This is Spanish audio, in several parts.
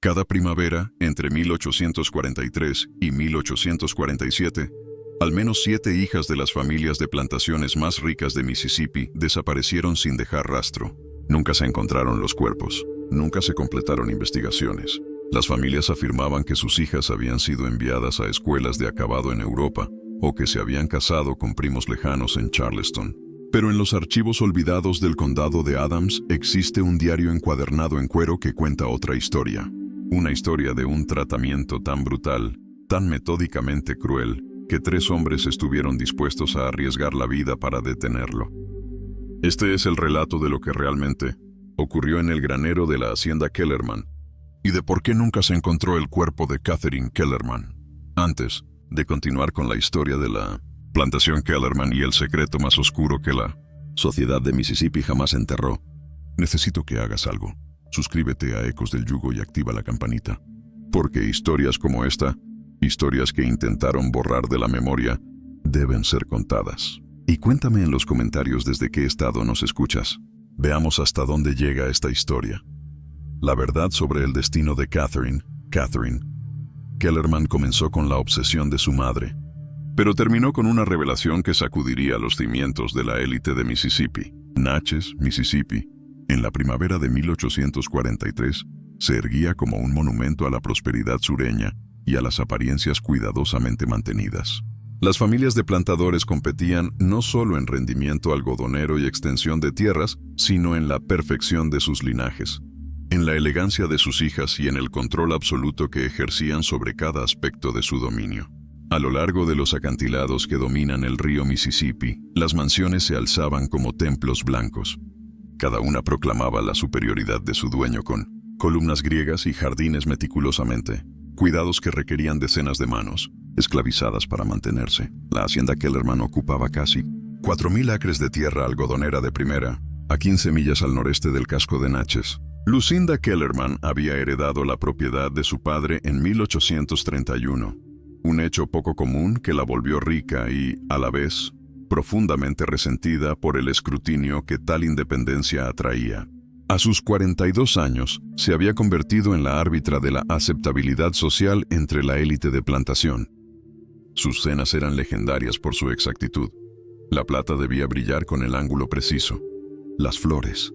Cada primavera, entre 1843 y 1847, al menos 7 hijas de las familias de plantaciones más ricas de Mississippi desaparecieron sin dejar rastro. Nunca se encontraron los cuerpos, nunca se completaron investigaciones. Las familias afirmaban que sus hijas habían sido enviadas a escuelas de acabado en Europa o que se habían casado con primos lejanos en Charleston. Pero en los archivos olvidados del condado de Adams existe un diario encuadernado en cuero que cuenta otra historia. Una historia de un tratamiento tan brutal, tan metódicamente cruel, que 3 hombres estuvieron dispuestos a arriesgar la vida para detenerlo. Este es el relato de lo que realmente ocurrió en el granero de la hacienda Kellerman y de por qué nunca se encontró el cuerpo de Catherine Kellerman. Antes de continuar con la historia de la plantación Kellerman y el secreto más oscuro que la sociedad de Mississippi jamás enterró, necesito que hagas algo. Suscríbete a Ecos del Yugo y activa la campanita, porque historias como esta, historias que intentaron borrar de la memoria, deben ser contadas. Y cuéntame en los comentarios desde qué estado nos escuchas. Veamos hasta dónde llega esta historia. La verdad sobre el destino de Catherine Kellerman comenzó con la obsesión de su madre, pero terminó con una revelación que sacudiría los cimientos de la élite de Mississippi. Natchez, Mississippi, en la primavera de 1843, se erguía como un monumento a la prosperidad sureña y a las apariencias cuidadosamente mantenidas. Las familias de plantadores competían no solo en rendimiento algodonero y extensión de tierras, sino en la perfección de sus linajes, en la elegancia de sus hijas y en el control absoluto que ejercían sobre cada aspecto de su dominio. A lo largo de los acantilados que dominan el río Mississippi, las mansiones se alzaban como templos blancos. Cada una proclamaba la superioridad de su dueño con columnas griegas y jardines meticulosamente, cuidados que requerían decenas de manos, esclavizadas para mantenerse. La hacienda Kellerman ocupaba casi 4,000 acres de tierra algodonera de primera, a 15 millas al noreste del casco de Natchez. Lucinda Kellerman había heredado la propiedad de su padre en 1831, un hecho poco común que la volvió rica y, a la vez, profundamente resentida por el escrutinio que tal independencia atraía. A sus 42 años, se había convertido en la árbitra de la aceptabilidad social entre la élite de plantación. Sus cenas eran legendarias por su exactitud. La plata debía brillar con el ángulo preciso. Las flores,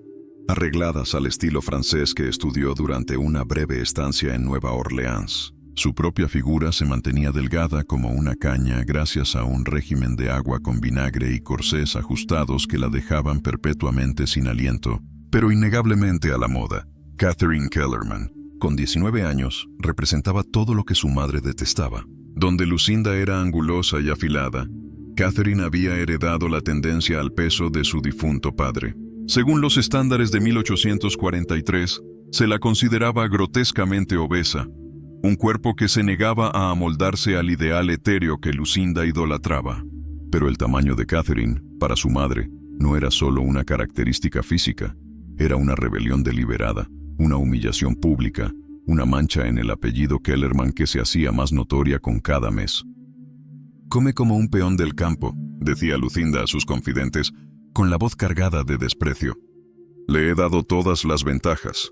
arregladas al estilo francés que estudió durante una breve estancia en Nueva Orleans. Su propia figura se mantenía delgada como una caña gracias a un régimen de agua con vinagre y corsés ajustados que la dejaban perpetuamente sin aliento, pero innegablemente a la moda. Catherine Kellerman, con 19 años, representaba todo lo que su madre detestaba. Donde Lucinda era angulosa y afilada, Catherine había heredado la tendencia al peso de su difunto padre. Según los estándares de 1843, se la consideraba grotescamente obesa, un cuerpo que se negaba a amoldarse al ideal etéreo que Lucinda idolatraba. Pero el tamaño de Catherine, para su madre, no era solo una característica física, era una rebelión deliberada, una humillación pública, una mancha en el apellido Kellerman que se hacía más notoria con cada mes. «Come como un peón del campo», decía Lucinda a sus confidentes, con la voz cargada de desprecio. «Le he dado todas las ventajas,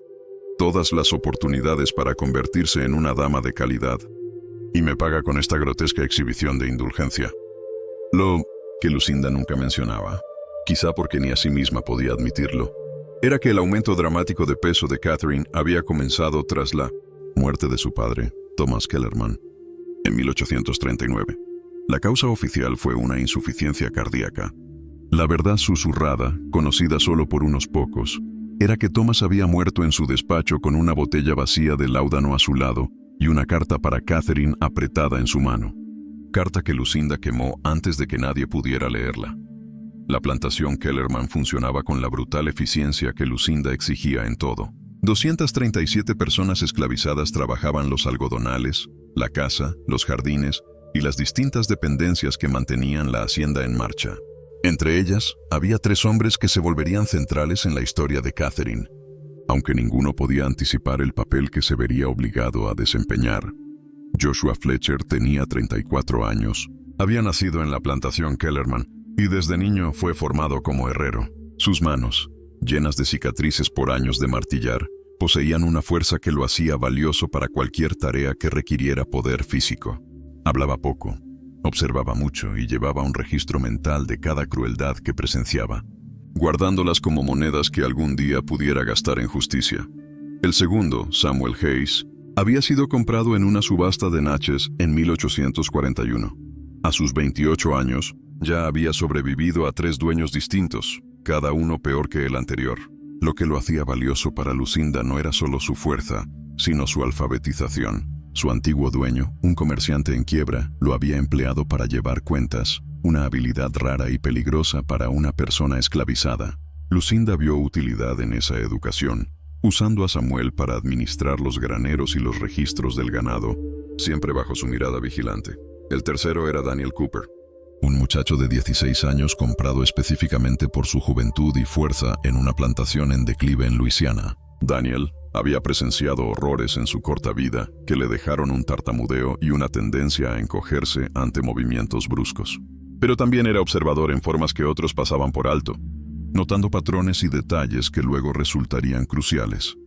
todas las oportunidades para convertirse en una dama de calidad, y me paga con esta grotesca exhibición de indulgencia». Lo que Lucinda nunca mencionaba, quizá porque ni a sí misma podía admitirlo, era que el aumento dramático de peso de Catherine había comenzado tras la muerte de su padre, Thomas Kellerman, en 1839. La causa oficial fue una insuficiencia cardíaca. La verdad susurrada, conocida solo por unos pocos, era que Thomas había muerto en su despacho con una botella vacía de láudano a su lado y una carta para Catherine apretada en su mano. Carta que Lucinda quemó antes de que nadie pudiera leerla. La plantación Kellerman funcionaba con la brutal eficiencia que Lucinda exigía en todo. 237 personas esclavizadas trabajaban los algodonales, la casa, los jardines y las distintas dependencias que mantenían la hacienda en marcha. Entre ellas, había 3 hombres que se volverían centrales en la historia de Catherine, aunque ninguno podía anticipar el papel que se vería obligado a desempeñar. Joshua Fletcher tenía 34 años. Había nacido en la plantación Kellerman y desde niño fue formado como herrero. Sus manos, llenas de cicatrices por años de martillar, Poseían una fuerza que lo hacía valioso para cualquier tarea que requiriera poder físico. Hablaba poco, observaba mucho y llevaba un registro mental de cada crueldad que presenciaba, guardándolas como monedas que algún día pudiera gastar en justicia. El segundo, Samuel Hayes, había sido comprado en una subasta de Natchez en 1841. A sus 28 años, ya había sobrevivido a 3 dueños distintos, cada uno peor que el anterior. Lo que lo hacía valioso para Lucinda no era solo su fuerza, sino su alfabetización. Su antiguo dueño, un comerciante en quiebra, lo había empleado para llevar cuentas, una habilidad rara y peligrosa para una persona esclavizada. Lucinda vio utilidad en esa educación, usando a Samuel para administrar los graneros y los registros del ganado, siempre bajo su mirada vigilante. El tercero era Daniel Cooper, un muchacho de 16 años comprado específicamente por su juventud y fuerza en una plantación en declive en Luisiana. Daniel había presenciado horrores en su corta vida que le dejaron un tartamudeo y una tendencia a encogerse ante movimientos bruscos. Pero también era observador en formas que otros pasaban por alto, notando patrones y detalles que luego resultarían cruciales.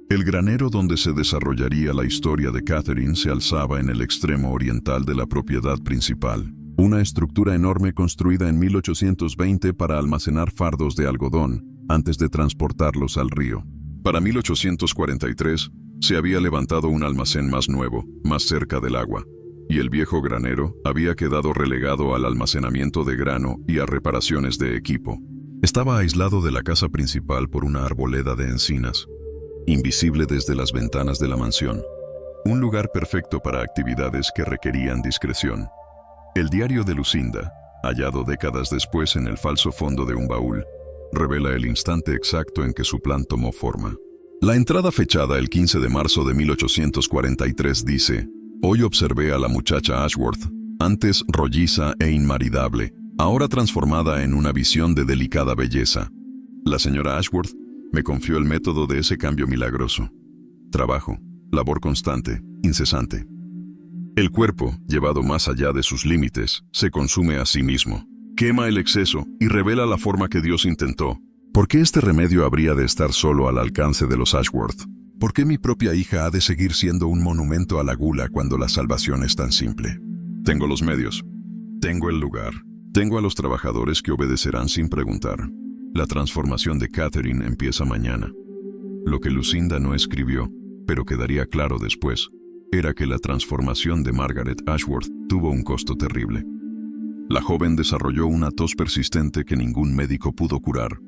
El granero donde se desarrollaría la historia de Catherine se alzaba en el extremo oriental de la propiedad principal. Una estructura enorme construida en 1820 para almacenar fardos de algodón antes de transportarlos al río. Para 1843 se había levantado un almacén más nuevo, más cerca del agua, y el viejo granero había quedado relegado al almacenamiento de grano y a reparaciones de equipo. Estaba aislado de la casa principal por una arboleda de encinas, invisible desde las ventanas de la mansión, un lugar perfecto para actividades que requerían discreción. El diario de Lucinda, hallado décadas después en el falso fondo de un baúl, revela el instante exacto en que su plan tomó forma. La entrada fechada el 15 de marzo de 1843 dice: «Hoy observé a la muchacha Ashworth, antes rolliza e inmaridable, ahora transformada en una visión de delicada belleza. La señora Ashworth me confió el método de ese cambio milagroso. Trabajo, labor constante, incesante. El cuerpo, llevado más allá de sus límites, se consume a sí mismo, quema el exceso y revela la forma que Dios intentó. ¿Por qué este remedio habría de estar solo al alcance de los Ashworth? ¿Por qué mi propia hija ha de seguir siendo un monumento a la gula cuando la salvación es tan simple? Tengo los medios, tengo el lugar, tengo a los trabajadores que obedecerán sin preguntar. La transformación de Catherine empieza mañana». Lo que Lucinda no escribió, pero quedaría claro después, era que la transformación de Margaret Ashworth tuvo un costo terrible. La joven desarrolló una tos persistente que ningún médico pudo curar.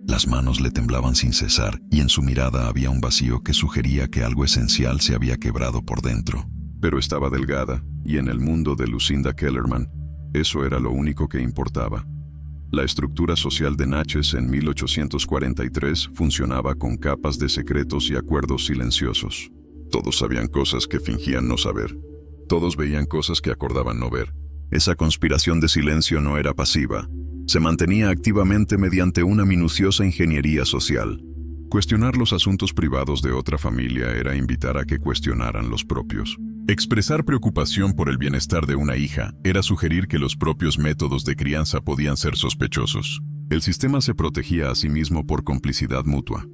Las manos le temblaban sin cesar y en su mirada había un vacío que sugería que algo esencial se había quebrado por dentro. Pero estaba delgada y en el mundo de Lucinda Kellerman, eso era lo único que importaba. La estructura social de Natchez en 1843 funcionaba con capas de secretos y acuerdos silenciosos. Todos sabían cosas que fingían no saber. Todos veían cosas que acordaban no ver. Esa conspiración de silencio no era pasiva. Se mantenía activamente mediante una minuciosa ingeniería social. Cuestionar los asuntos privados de otra familia era invitar a que cuestionaran los propios. Expresar preocupación por el bienestar de una hija era sugerir que los propios métodos de crianza podían ser sospechosos. El sistema se protegía a sí mismo por complicidad mutua.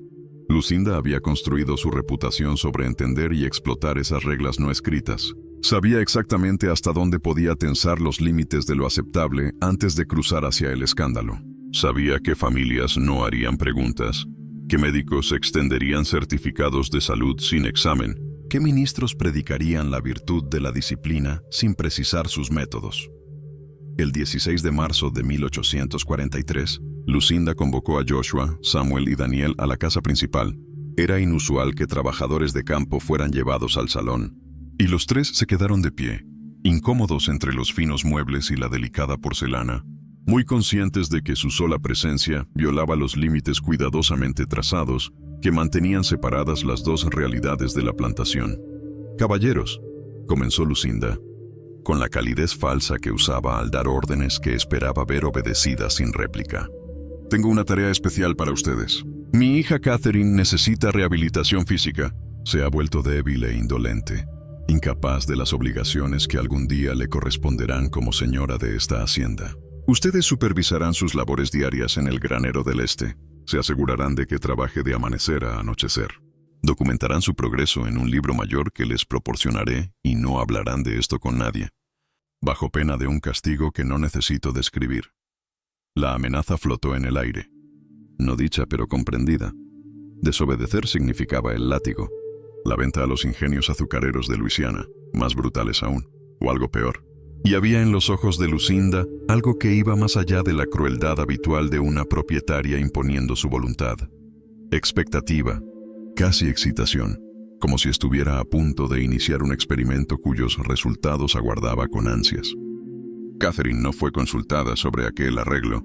Lucinda había construido su reputación sobre entender y explotar esas reglas no escritas. Sabía exactamente hasta dónde podía tensar los límites de lo aceptable antes de cruzar hacia el escándalo. Sabía que familias no harían preguntas, que médicos extenderían certificados de salud sin examen, que ministros predicarían la virtud de la disciplina sin precisar sus métodos. El 16 de marzo de 1843, Lucinda convocó a Joshua, Samuel y Daniel a la casa principal. Era inusual que trabajadores de campo fueran llevados al salón, y los tres se quedaron de pie, incómodos entre los finos muebles y la delicada porcelana, muy conscientes de que su sola presencia violaba los límites cuidadosamente trazados que mantenían separadas las dos realidades de la plantación. «Caballeros», comenzó Lucinda, con la calidez falsa que usaba al dar órdenes que esperaba ver obedecidas sin réplica. «Tengo una tarea especial para ustedes. Mi hija Catherine necesita rehabilitación física. Se ha vuelto débil e indolente, incapaz de las obligaciones que algún día le corresponderán como señora de esta hacienda. Ustedes supervisarán sus labores diarias en el granero del este. Se asegurarán de que trabaje de amanecer a anochecer. Documentarán su progreso en un libro mayor que les proporcionaré y no hablarán de esto con nadie, bajo pena de un castigo que no necesito describir. La amenaza flotó en el aire, no dicha pero comprendida. Desobedecer significaba el látigo, la venta a los ingenios azucareros de Luisiana, más brutales aún, o algo peor. Y había en los ojos de Lucinda algo que iba más allá de la crueldad habitual de una propietaria imponiendo su voluntad. Expectativa, casi excitación, como si estuviera a punto de iniciar un experimento cuyos resultados aguardaba con ansias. Catherine no fue consultada sobre aquel arreglo.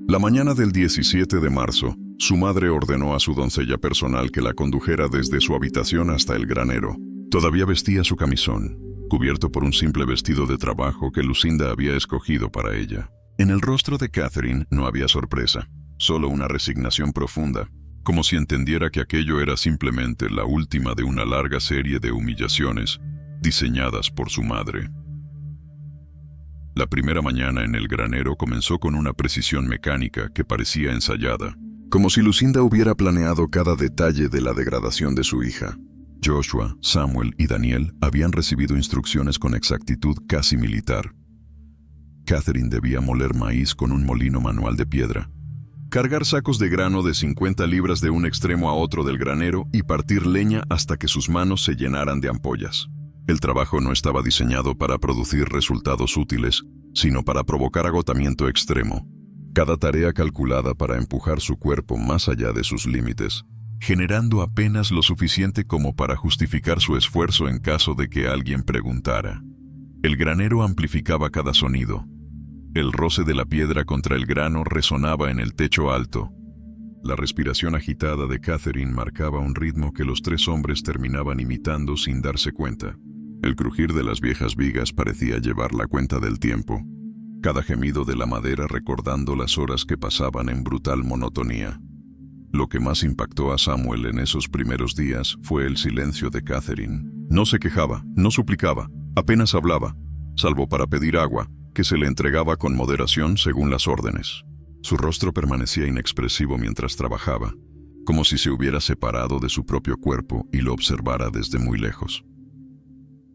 La mañana del 17 de marzo, su madre ordenó a su doncella personal que la condujera desde su habitación hasta el granero. Todavía vestía su camisón, cubierto por un simple vestido de trabajo que Lucinda había escogido para ella. En el rostro de Catherine no había sorpresa, solo una resignación profunda, como si entendiera que aquello era simplemente la última de una larga serie de humillaciones diseñadas por su madre. La primera mañana en el granero comenzó con una precisión mecánica que parecía ensayada, como si Lucinda hubiera planeado cada detalle de la degradación de su hija. Joshua, Samuel y Daniel habían recibido instrucciones con exactitud casi militar. Catherine debía moler maíz con un molino manual de piedra, cargar sacos de grano de 50 libras de un extremo a otro del granero y partir leña hasta que sus manos se llenaran de ampollas. El trabajo no estaba diseñado para producir resultados útiles, sino para provocar agotamiento extremo. Cada tarea calculada para empujar su cuerpo más allá de sus límites, generando apenas lo suficiente como para justificar su esfuerzo en caso de que alguien preguntara. El granero amplificaba cada sonido. El roce de la piedra contra el grano resonaba en el techo alto. La respiración agitada de Catherine marcaba un ritmo que los tres hombres terminaban imitando sin darse cuenta. El crujir de las viejas vigas parecía llevar la cuenta del tiempo, cada gemido de la madera recordando las horas que pasaban en brutal monotonía. Lo que más impactó a Samuel en esos primeros días fue el silencio de Catherine. No se quejaba, no suplicaba, apenas hablaba, salvo para pedir agua, que se le entregaba con moderación según las órdenes. Su rostro permanecía inexpresivo mientras trabajaba, como si se hubiera separado de su propio cuerpo y lo observara desde muy lejos.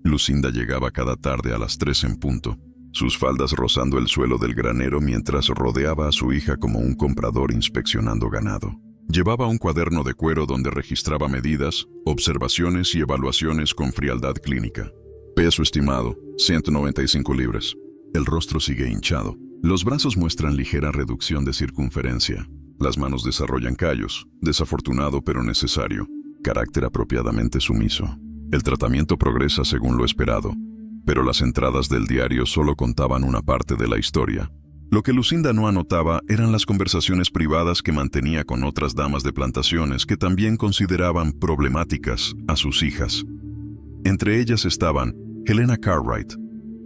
Lucinda llegaba cada tarde a las 3 en punto, sus faldas rozando el suelo del granero mientras rodeaba a su hija como un comprador inspeccionando ganado. Llevaba un cuaderno de cuero donde registraba medidas, observaciones y evaluaciones con frialdad clínica. Peso estimado, 195 libras. El rostro sigue hinchado. Los brazos muestran ligera reducción de circunferencia. Las manos desarrollan callos, desafortunado pero necesario. Carácter apropiadamente sumiso. El tratamiento progresa según lo esperado, pero las entradas del diario solo contaban una parte de la historia. Lo que Lucinda no anotaba eran las conversaciones privadas que mantenía con otras damas de plantaciones que también consideraban problemáticas a sus hijas. Entre ellas estaban Helena Cartwright,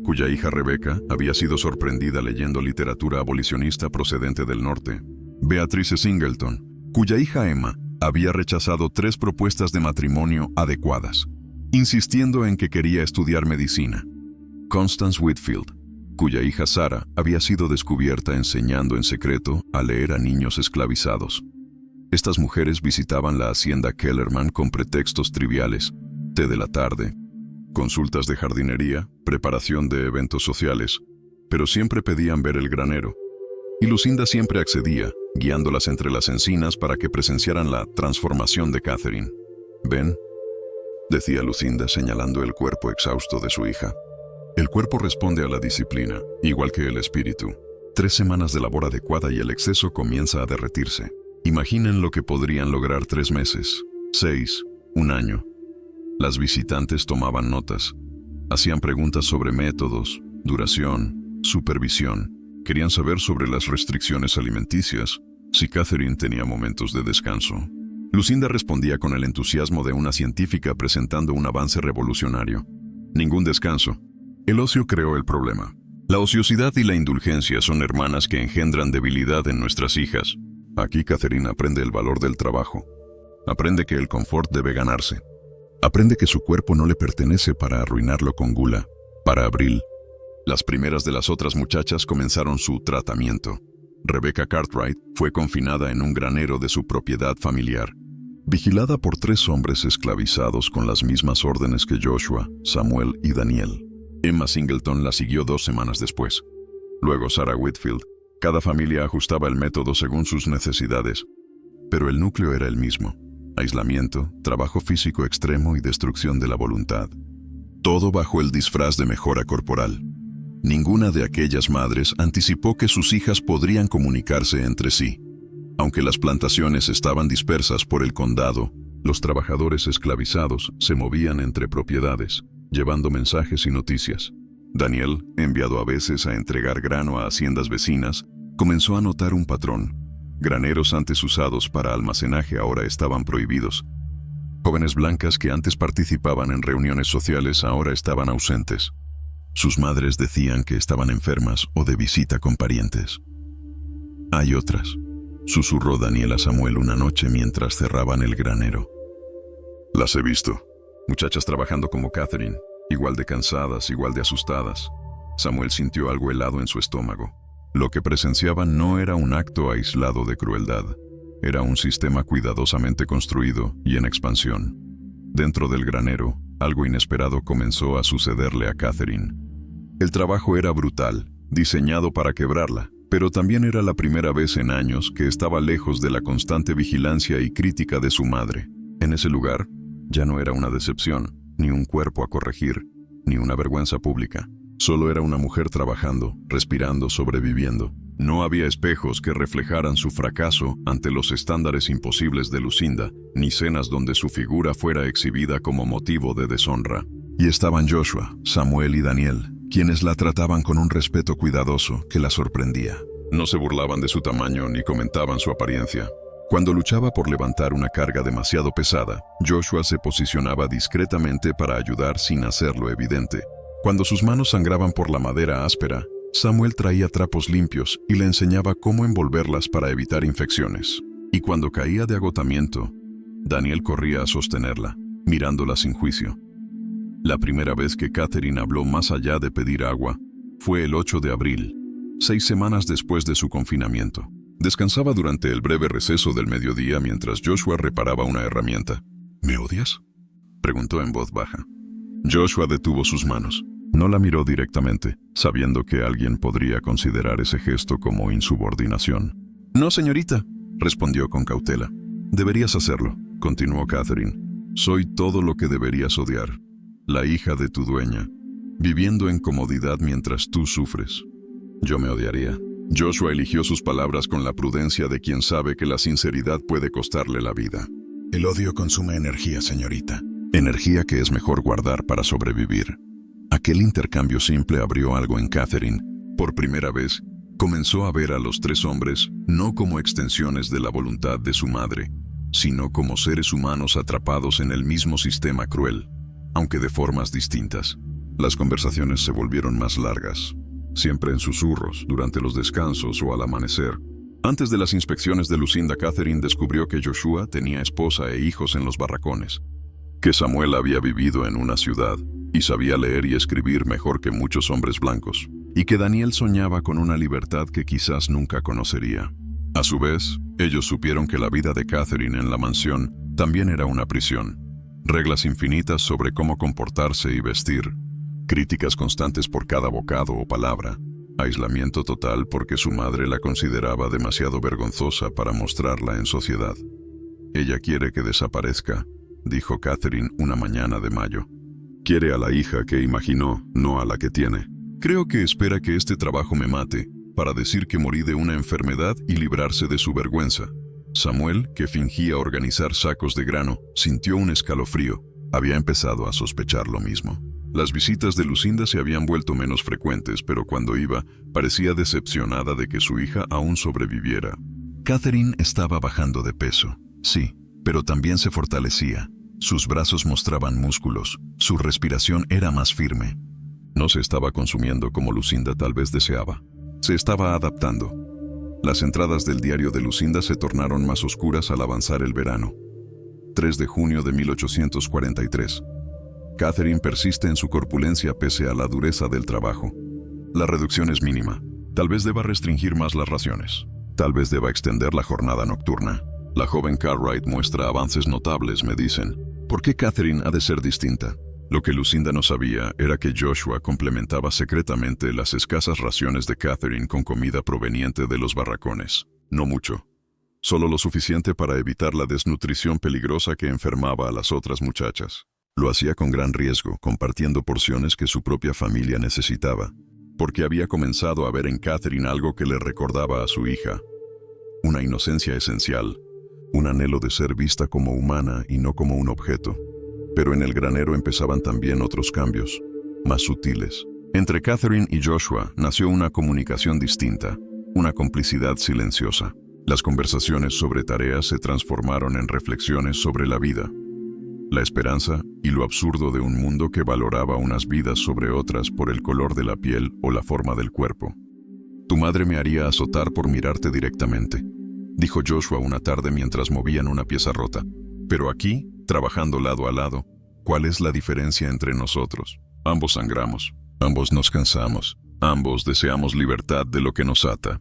cuya hija Rebecca había sido sorprendida leyendo literatura abolicionista procedente del norte; Beatrice Singleton, cuya hija Emma había rechazado 3 propuestas de matrimonio adecuadas, insistiendo en que quería estudiar medicina; Constance Whitfield, cuya hija Sarah había sido descubierta enseñando en secreto a leer a niños esclavizados. Estas mujeres visitaban la hacienda Kellerman con pretextos triviales: té de la tarde, consultas de jardinería, preparación de eventos sociales, pero siempre pedían ver el granero. Y Lucinda siempre accedía, guiándolas entre las encinas para que presenciaran la transformación de Catherine. «¿Ven?», decía Lucinda señalando el cuerpo exhausto de su hija. El cuerpo responde a la disciplina, igual que el espíritu. 3 semanas de labor adecuada y el exceso comienza a derretirse. Imaginen lo que podrían lograr 3 meses, 6, 1 año. Las visitantes tomaban notas, hacían preguntas sobre métodos, duración, supervisión. Querían saber sobre las restricciones alimenticias, si Catherine tenía momentos de descanso. Lucinda respondía con el entusiasmo de una científica presentando un avance revolucionario. Ningún descanso. El ocio creó el problema. La ociosidad y la indulgencia son hermanas que engendran debilidad en nuestras hijas. Aquí Catherine aprende el valor del trabajo. Aprende que el confort debe ganarse. Aprende que su cuerpo no le pertenece para arruinarlo con gula. Para abril, las primeras de las otras muchachas comenzaron su tratamiento. Rebecca Cartwright fue confinada en un granero de su propiedad familiar. vigilada por 3 hombres esclavizados con las mismas órdenes que Joshua, Samuel y Daniel. Emma Singleton la siguió 2 semanas después. Luego Sarah Whitfield. Cada familia ajustaba el método según sus necesidades, pero el núcleo era el mismo: aislamiento, trabajo físico extremo y destrucción de la voluntad. Todo bajo el disfraz de mejora corporal. Ninguna de aquellas madres anticipó que sus hijas podrían comunicarse entre sí. Aunque las plantaciones estaban dispersas por el condado, los trabajadores esclavizados se movían entre propiedades, llevando mensajes y noticias. Daniel, enviado a veces a entregar grano a haciendas vecinas, comenzó a notar un patrón. Graneros antes usados para almacenaje ahora estaban prohibidos. Jóvenes blancas que antes participaban en reuniones sociales ahora estaban ausentes. Sus madres decían que estaban enfermas o de visita con parientes. «Hay otras», susurró Daniel a Samuel una noche mientras cerraban el granero. «Las he visto. Muchachas trabajando como Catherine, igual de cansadas, igual de asustadas». Samuel sintió algo helado en su estómago. Lo que presenciaban no era un acto aislado de crueldad. Era un sistema cuidadosamente construido y en expansión. Dentro del granero, algo inesperado comenzó a sucederle a Catherine. El trabajo era brutal, diseñado para quebrarla, pero también era la primera vez en años que estaba lejos de la constante vigilancia y crítica de su madre. En ese lugar, ya no era una decepción, ni un cuerpo a corregir, ni una vergüenza pública. Solo era una mujer trabajando, respirando, sobreviviendo. No había espejos que reflejaran su fracaso ante los estándares imposibles de Lucinda, ni cenas donde su figura fuera exhibida como motivo de deshonra. Y estaban Joshua, Samuel y Daniel, quienes la trataban con un respeto cuidadoso que la sorprendía. No se burlaban de su tamaño ni comentaban su apariencia. Cuando luchaba por levantar una carga demasiado pesada, Joshua se posicionaba discretamente para ayudar sin hacerlo evidente. Cuando sus manos sangraban por la madera áspera, Samuel traía trapos limpios y le enseñaba cómo envolverlas para evitar infecciones. Y cuando caía de agotamiento, Daniel corría a sostenerla, mirándola sin juicio. La primera vez que Catherine habló más allá de pedir agua fue el 8 de abril, 6 semanas después de su confinamiento. Descansaba durante el breve receso del mediodía mientras Joshua reparaba una herramienta. «¿Me odias?», preguntó en voz baja. Joshua detuvo sus manos. No la miró directamente, sabiendo que alguien podría considerar ese gesto como insubordinación. «No, señorita», respondió con cautela. «Deberías hacerlo», continuó Catherine. «Soy todo lo que deberías odiar. La hija de tu dueña, viviendo en comodidad mientras tú sufres. Yo me odiaría». Joshua eligió sus palabras con la prudencia de quien sabe que la sinceridad puede costarle la vida. «El odio consume energía, señorita. Energía que es mejor guardar para sobrevivir». Aquel intercambio simple abrió algo en Catherine. Por primera vez, comenzó a ver a los 3 hombres no como extensiones de la voluntad de su madre, sino como seres humanos atrapados en el mismo sistema cruel, aunque de formas distintas. Las conversaciones se volvieron más largas, siempre en susurros, durante los descansos o al amanecer. Antes de las inspecciones de Lucinda, Catherine descubrió que Joshua tenía esposa e hijos en los barracones, que Samuel había vivido en una ciudad y sabía leer y escribir mejor que muchos hombres blancos, y que Daniel soñaba con una libertad que quizás nunca conocería. A su vez, ellos supieron que la vida de Catherine en la mansión también era una prisión. Reglas infinitas sobre cómo comportarse y vestir, críticas constantes por cada bocado o palabra, aislamiento total porque su madre la consideraba demasiado vergonzosa para mostrarla en sociedad. «Ella quiere que desaparezca», dijo Catherine una mañana de mayo. «Quiere a la hija que imaginó, no a la que tiene. Creo que espera que este trabajo me mate, para decir que morí de una enfermedad y librarse de su vergüenza». Samuel, que fingía organizar sacos de grano, sintió un escalofrío. Había empezado a sospechar lo mismo. Las visitas de Lucinda se habían vuelto menos frecuentes, pero cuando iba, parecía decepcionada de que su hija aún sobreviviera. Catherine estaba bajando de peso, sí, pero también se fortalecía. Sus brazos mostraban músculos, su respiración era más firme. No se estaba consumiendo como Lucinda tal vez deseaba. Se estaba adaptando. Las entradas del diario de Lucinda se tornaron más oscuras al avanzar el verano. 3 de junio de 1843. Catherine persiste en su corpulencia pese a la dureza del trabajo. La reducción es mínima. Tal vez deba restringir más las raciones. Tal vez deba extender la jornada nocturna. La joven Cartwright muestra avances notables, me dicen. ¿Por qué Catherine ha de ser distinta? Lo que Lucinda no sabía era que Joshua complementaba secretamente las escasas raciones de Catherine con comida proveniente de los barracones. No mucho. Solo lo suficiente para evitar la desnutrición peligrosa que enfermaba a las otras muchachas. Lo hacía con gran riesgo, compartiendo porciones que su propia familia necesitaba, porque había comenzado a ver en Catherine algo que le recordaba a su hija. Una inocencia esencial, un anhelo de ser vista como humana y no como un objeto. Pero en el granero empezaban también otros cambios, más sutiles. Entre Catherine y Joshua nació una comunicación distinta, una complicidad silenciosa. Las conversaciones sobre tareas se transformaron en reflexiones sobre la vida, la esperanza y lo absurdo de un mundo que valoraba unas vidas sobre otras por el color de la piel o la forma del cuerpo. «Tu madre me haría azotar por mirarte directamente», dijo Joshua una tarde mientras movían una pieza rota. «Pero aquí, trabajando lado a lado, ¿cuál es la diferencia entre nosotros? Ambos sangramos, ambos nos cansamos, ambos deseamos libertad de lo que nos ata».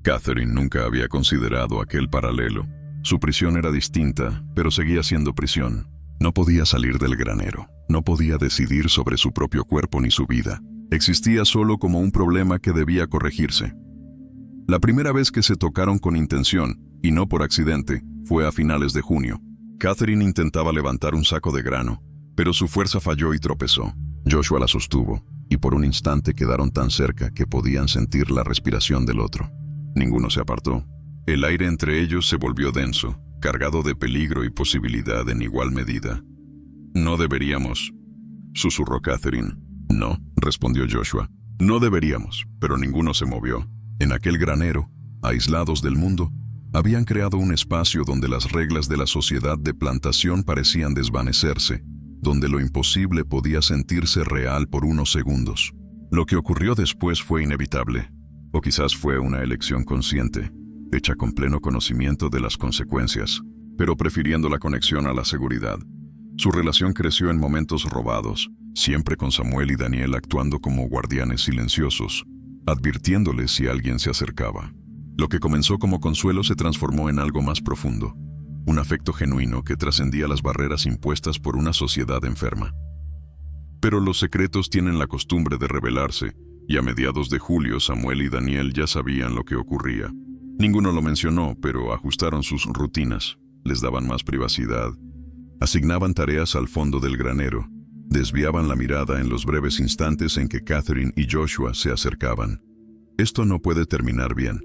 Catherine nunca había considerado aquel paralelo. Su prisión era distinta, pero seguía siendo prisión. No podía salir del granero, no podía decidir sobre su propio cuerpo ni su vida. Existía solo como un problema que debía corregirse. La primera vez que se tocaron con intención, y no por accidente, fue a finales de junio. Catherine intentaba levantar un saco de grano, pero su fuerza falló y tropezó. Joshua la sostuvo, y por un instante quedaron tan cerca que podían sentir la respiración del otro. Ninguno se apartó. El aire entre ellos se volvió denso, cargado de peligro y posibilidad en igual medida. «No deberíamos», susurró Catherine. «No», respondió Joshua. «No deberíamos», pero ninguno se movió. En aquel granero, aislados del mundo, habían creado un espacio donde las reglas de la sociedad de plantación parecían desvanecerse, donde lo imposible podía sentirse real por unos segundos. Lo que ocurrió después fue inevitable, o quizás fue una elección consciente, hecha con pleno conocimiento de las consecuencias, pero prefiriendo la conexión a la seguridad. Su relación creció en momentos robados, siempre con Samuel y Daniel actuando como guardianes silenciosos, advirtiéndoles si alguien se acercaba. Lo que comenzó como consuelo se transformó en algo más profundo, un afecto genuino que trascendía las barreras impuestas por una sociedad enferma. Pero los secretos tienen la costumbre de revelarse, y a mediados de julio Samuel y Daniel ya sabían lo que ocurría. Ninguno lo mencionó, pero ajustaron sus rutinas, les daban más privacidad, asignaban tareas al fondo del granero, desviaban la mirada en los breves instantes en que Catherine y Joshua se acercaban. «Esto no puede terminar bien»,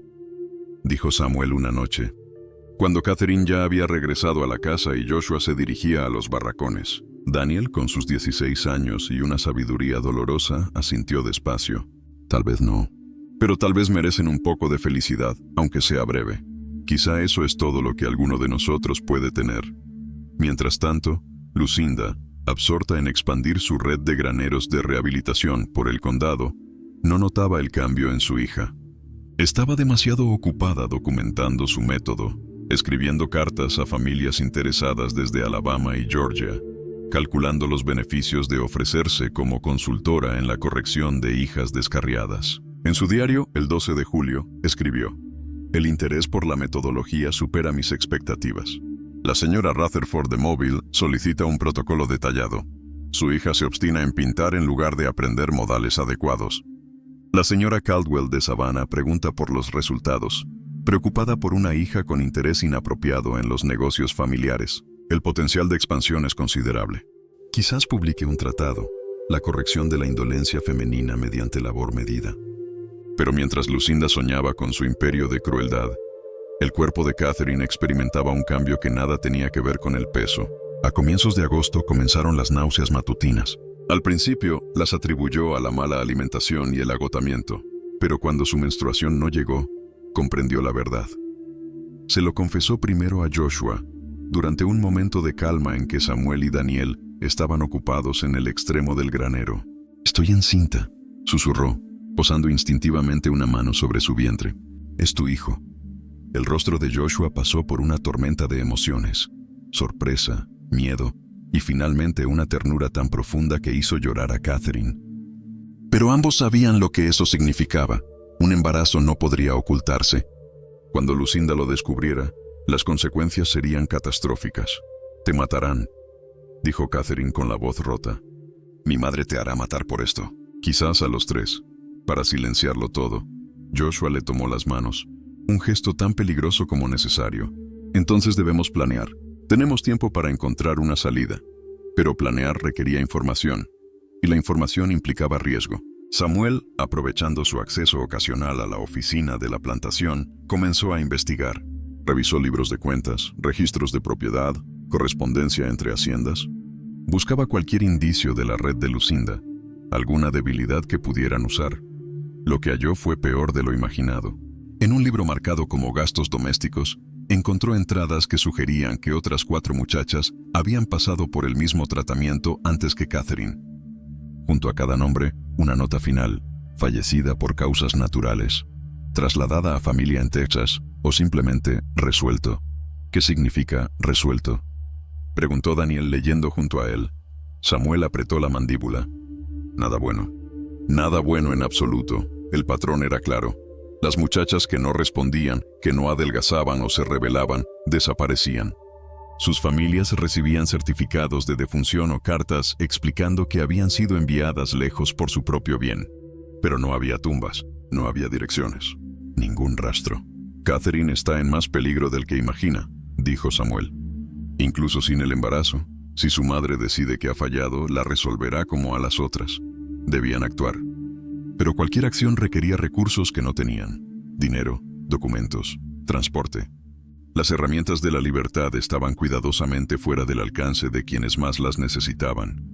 dijo Samuel una noche, cuando Catherine ya había regresado a la casa y Joshua se dirigía a los barracones. Daniel, con sus 16 años y una sabiduría dolorosa, asintió despacio. «Tal vez no, pero tal vez merecen un poco de felicidad, aunque sea breve. Quizá eso es todo lo que alguno de nosotros puede tener». Mientras tanto, Lucinda, absorta en expandir su red de graneros de rehabilitación por el condado, no notaba el cambio en su hija. Estaba demasiado ocupada documentando su método, escribiendo cartas a familias interesadas desde Alabama y Georgia, calculando los beneficios de ofrecerse como consultora en la corrección de hijas descarriadas. En su diario, el 12 de julio, escribió: «El interés por la metodología supera mis expectativas. La señora Rutherford de Mobile solicita un protocolo detallado. Su hija se obstina en pintar en lugar de aprender modales adecuados. La señora Caldwell de Savannah pregunta por los resultados, preocupada por una hija con interés inapropiado en los negocios familiares. El potencial de expansión es considerable. Quizás publique un tratado, la corrección de la indolencia femenina mediante labor medida». Pero mientras Lucinda soñaba con su imperio de crueldad, el cuerpo de Catherine experimentaba un cambio que nada tenía que ver con el peso. A comienzos de agosto comenzaron las náuseas matutinas. Al principio, las atribuyó a la mala alimentación y el agotamiento, pero cuando su menstruación no llegó, comprendió la verdad. Se lo confesó primero a Joshua, durante un momento de calma en que Samuel y Daniel estaban ocupados en el extremo del granero. «Estoy encinta», susurró, posando instintivamente una mano sobre su vientre. «Es tu hijo». El rostro de Joshua pasó por una tormenta de emociones, sorpresa, miedo y finalmente una ternura tan profunda que hizo llorar a Catherine. Pero ambos sabían lo que eso significaba. Un embarazo no podría ocultarse. Cuando Lucinda lo descubriera, Las consecuencias serían catastróficas. Te matarán, dijo Catherine con la voz rota. Mi madre te hará matar por esto. Quizás a los tres. Para silenciarlo todo, Joshua le tomó las manos. Un gesto tan peligroso como necesario. Entonces debemos planear. Tenemos tiempo para encontrar una salida. Pero planear requería información. Y la información implicaba riesgo. Samuel, aprovechando su acceso ocasional a la oficina de la plantación, comenzó a investigar. Revisó libros de cuentas, registros de propiedad, correspondencia entre haciendas. Buscaba cualquier indicio de la red de Lucinda, alguna debilidad que pudieran usar. Lo que halló fue peor de lo imaginado. En un libro marcado como gastos domésticos, encontró entradas que sugerían que otras 4 muchachas habían pasado por el mismo tratamiento antes que Catherine. Junto a cada nombre, una nota final, fallecida por causas naturales, trasladada a familia en Texas o simplemente resuelto. ¿Qué significa resuelto?, preguntó Daniel leyendo junto a él. Samuel apretó la mandíbula. Nada bueno. Nada bueno en absoluto. El patrón era claro. Las muchachas que no respondían, que no adelgazaban o se rebelaban, desaparecían. Sus familias recibían certificados de defunción o cartas explicando que habían sido enviadas lejos por su propio bien. Pero no había tumbas, no había direcciones, ningún rastro. Catherine está en más peligro del que imagina, dijo Samuel. Incluso sin el embarazo, si su madre decide que ha fallado, la resolverá como a las otras. Debían actuar. Pero cualquier acción requería recursos que no tenían: dinero, documentos, transporte. Las herramientas de la libertad estaban cuidadosamente fuera del alcance de quienes más las necesitaban.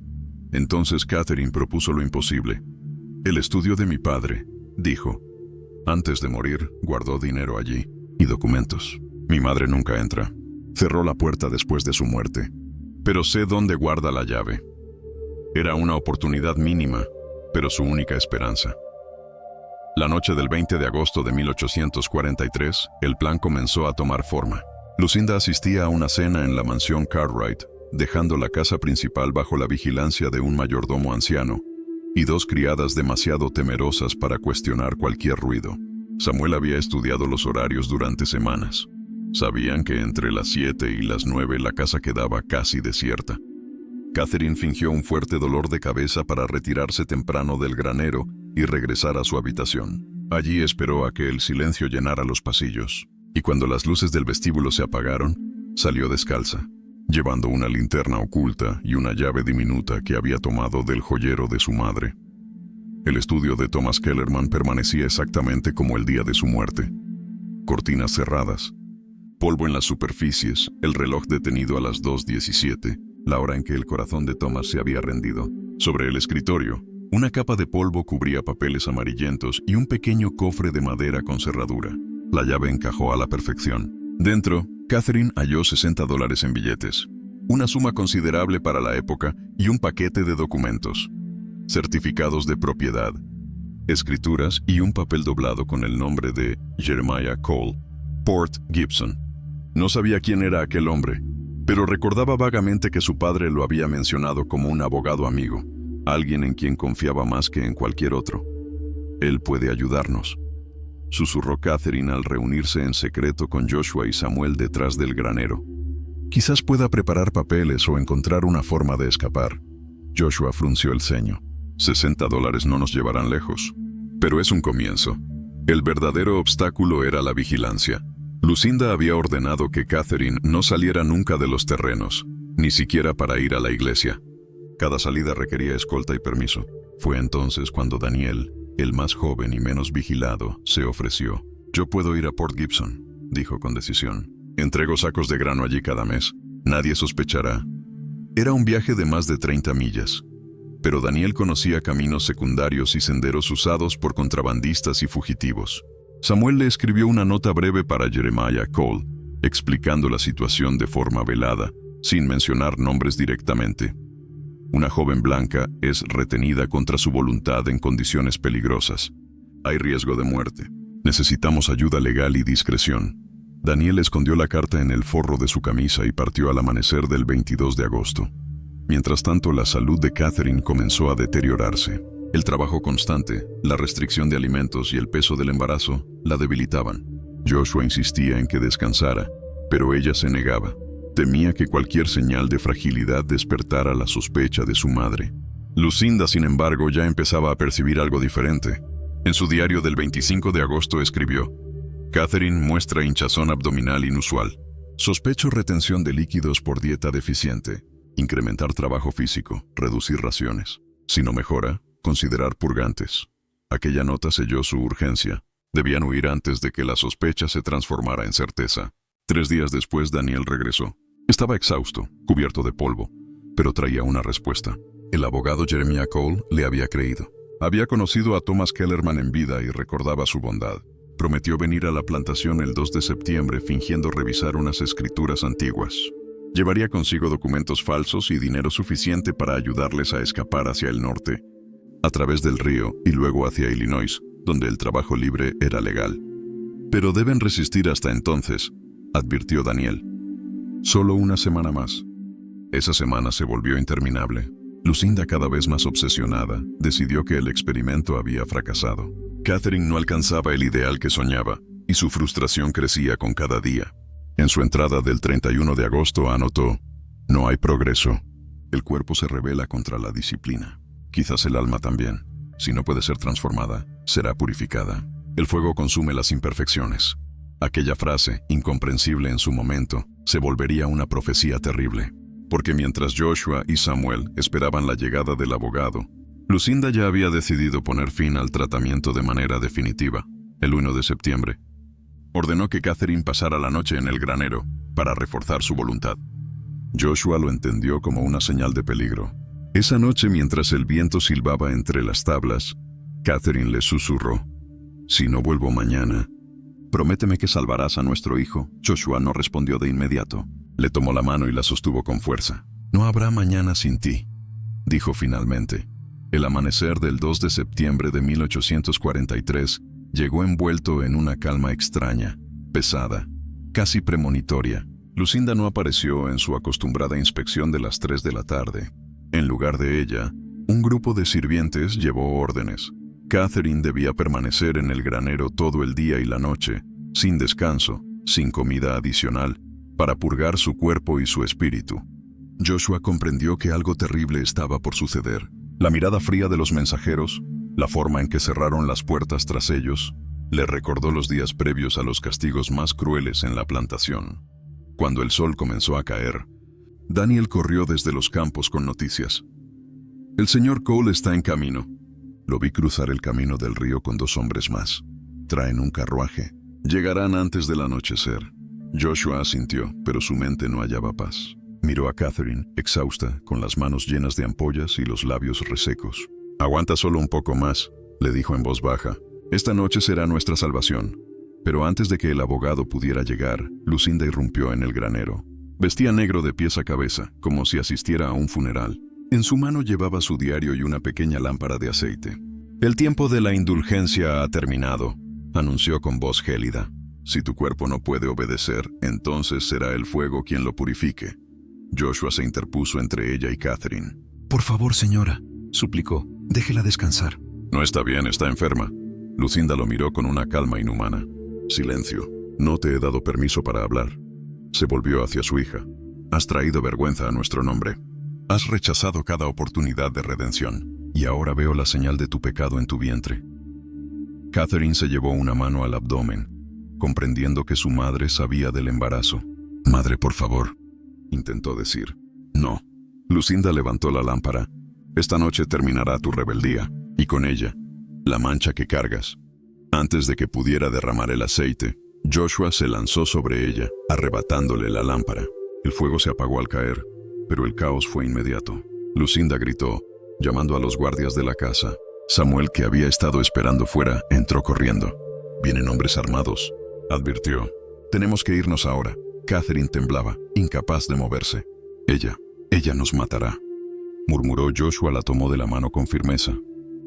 Entonces Catherine propuso lo imposible. El estudio de mi padre, dijo. Antes de morir, guardó dinero allí y documentos. Mi madre nunca entra. Cerró la puerta después de su muerte. Pero sé dónde guarda la llave. Era una oportunidad mínima, pero su única esperanza. La noche del 20 de agosto de 1843, el plan comenzó a tomar forma. Lucinda asistía a una cena en la mansión Cartwright, dejando la casa principal bajo la vigilancia de un mayordomo anciano y 2 criadas demasiado temerosas para cuestionar cualquier ruido. Samuel había estudiado los horarios durante semanas. Sabían que entre las 7 y las 9 la casa quedaba casi desierta. Catherine fingió un fuerte dolor de cabeza para retirarse temprano del granero y regresar a su habitación. Allí esperó a que el silencio llenara los pasillos, y cuando las luces del vestíbulo se apagaron, salió descalza, llevando una linterna oculta y una llave diminuta que había tomado del joyero de su madre. El estudio de Thomas Kellerman permanecía exactamente como el día de su muerte. Cortinas cerradas, polvo en las superficies, el reloj detenido a las 2:17, la hora en que el corazón de Thomas se había rendido. Sobre el escritorio, una capa de polvo cubría papeles amarillentos y un pequeño cofre de madera con cerradura. La llave encajó a la perfección. Dentro, Catherine halló $60 en billetes, una suma considerable para la época, y un paquete de documentos, certificados de propiedad, escrituras y un papel doblado con el nombre de Jeremiah Cole, Port Gibson. No sabía quién era aquel hombre, pero recordaba vagamente que su padre lo había mencionado como un abogado amigo, alguien en quien confiaba más que en cualquier otro. Él puede ayudarnos, susurró Catherine al reunirse en secreto con Joshua y Samuel detrás del granero. Quizás pueda preparar papeles o encontrar una forma de escapar. Joshua frunció el ceño. $60 no nos llevarán lejos. Pero es un comienzo. El verdadero obstáculo era la vigilancia. Lucinda había ordenado que Catherine no saliera nunca de los terrenos, ni siquiera para ir a la iglesia. Cada salida requería escolta y permiso. Fue entonces cuando Daniel, el más joven y menos vigilado, se ofreció. Yo puedo ir a Port Gibson, dijo con decisión. Entrego sacos de grano allí cada mes. Nadie sospechará. Era un viaje de más de 30 millas. Pero Daniel conocía caminos secundarios y senderos usados por contrabandistas y fugitivos. Samuel le escribió una nota breve para Jeremiah Cole, explicando la situación de forma velada, sin mencionar nombres directamente. Una joven blanca es retenida contra su voluntad en condiciones peligrosas. Hay riesgo de muerte. Necesitamos ayuda legal y discreción. Daniel escondió la carta en el forro de su camisa y partió al amanecer del 22 de agosto. Mientras tanto, la salud de Catherine comenzó a deteriorarse. El trabajo constante, la restricción de alimentos y el peso del embarazo la debilitaban. Joshua insistía en que descansara, pero ella se negaba. Temía que cualquier señal de fragilidad despertara la sospecha de su madre. Lucinda, sin embargo, ya empezaba a percibir algo diferente. En su diario del 25 de agosto escribió: Catherine muestra hinchazón abdominal inusual. Sospecho retención de líquidos por dieta deficiente. Incrementar trabajo físico, reducir raciones. Si no mejora, considerar purgantes. Aquella nota selló su urgencia. Debían huir antes de que la sospecha se transformara en certeza. 3 días después, Daniel regresó. Estaba exhausto, cubierto de polvo, pero traía una respuesta. El abogado Jeremiah Cole le había creído. Había conocido a Thomas Kellerman en vida y recordaba su bondad. Prometió venir a la plantación el 2 de septiembre fingiendo revisar unas escrituras antiguas. Llevaría consigo documentos falsos y dinero suficiente para ayudarles a escapar hacia el norte, a través del río y luego hacia Illinois, donde el trabajo libre era legal. Pero deben resistir hasta entonces, advirtió Daniel. Solo una semana más. Esa semana se volvió interminable. Lucinda, cada vez más obsesionada, decidió que el experimento había fracasado. Catherine no alcanzaba el ideal que soñaba, y su frustración crecía con cada día. En su entrada del 31 de agosto anotó: no hay progreso. El cuerpo se rebela contra la disciplina. Quizás el alma también. Si no puede ser transformada, será purificada. El fuego consume las imperfecciones. Aquella frase, incomprensible en su momento, se volvería una profecía terrible. Porque mientras Joshua y Samuel esperaban la llegada del abogado, Lucinda ya había decidido poner fin al tratamiento de manera definitiva. El 1 de septiembre, ordenó que Catherine pasara la noche en el granero para reforzar su voluntad. Joshua lo entendió como una señal de peligro. Esa noche, mientras el viento silbaba entre las tablas, Catherine le susurró: si no vuelvo mañana, prométeme que salvarás a nuestro hijo. Joshua no respondió de inmediato. Le tomó la mano y la sostuvo con fuerza. No habrá mañana sin ti, dijo finalmente. El amanecer del 2 de septiembre de 1843 llegó envuelto en una calma extraña, pesada, casi premonitoria. Lucinda no apareció en su acostumbrada inspección de las 3 de la tarde. En lugar de ella, un grupo de sirvientes llevó órdenes. Catherine debía permanecer en el granero todo el día y la noche, sin descanso, sin comida adicional, para purgar su cuerpo y su espíritu. Joshua comprendió que algo terrible estaba por suceder. La mirada fría de los mensajeros, la forma en que cerraron las puertas tras ellos, le recordó los días previos a los castigos más crueles en la plantación. Cuando el sol comenzó a caer, Daniel corrió desde los campos con noticias. El señor Cole está en camino. Lo vi cruzar el camino del río con 2 hombres más. Traen un carruaje. Llegarán antes del anochecer. Joshua asintió, pero su mente no hallaba paz. Miró a Catherine, exhausta, con las manos llenas de ampollas y los labios resecos. Aguanta solo un poco más, le dijo en voz baja. Esta noche será nuestra salvación. Pero antes de que el abogado pudiera llegar, Lucinda irrumpió en el granero. Vestía negro de pies a cabeza, como si asistiera a un funeral. En su mano llevaba su diario y una pequeña lámpara de aceite. El tiempo de la indulgencia ha terminado, anunció con voz gélida. Si tu cuerpo no puede obedecer, entonces será el fuego quien lo purifique. Joshua se interpuso entre ella y Catherine. Por favor, señora, suplicó, déjela descansar. No está bien, está enferma. Lucinda lo miró con una calma inhumana. Silencio. No te he dado permiso para hablar. Se volvió hacia su hija. Has traído vergüenza a nuestro nombre. Has rechazado cada oportunidad de redención. Y ahora veo la señal de tu pecado en tu vientre. Catherine se llevó una mano al abdomen, comprendiendo que su madre sabía del embarazo. Madre, por favor, intentó decir. No. Lucinda levantó la lámpara. Esta noche terminará tu rebeldía, y con ella, la mancha que cargas. Antes de que pudiera derramar el aceite, Joshua se lanzó sobre ella, arrebatándole la lámpara. El fuego se apagó al caer, pero el caos fue inmediato. Lucinda gritó, llamando a los guardias de la casa. Samuel, que había estado esperando fuera, entró corriendo. Vienen hombres armados, advirtió. Tenemos que irnos ahora. Catherine temblaba, incapaz de moverse. Ella nos matará, murmuró. Joshua la tomó de la mano con firmeza.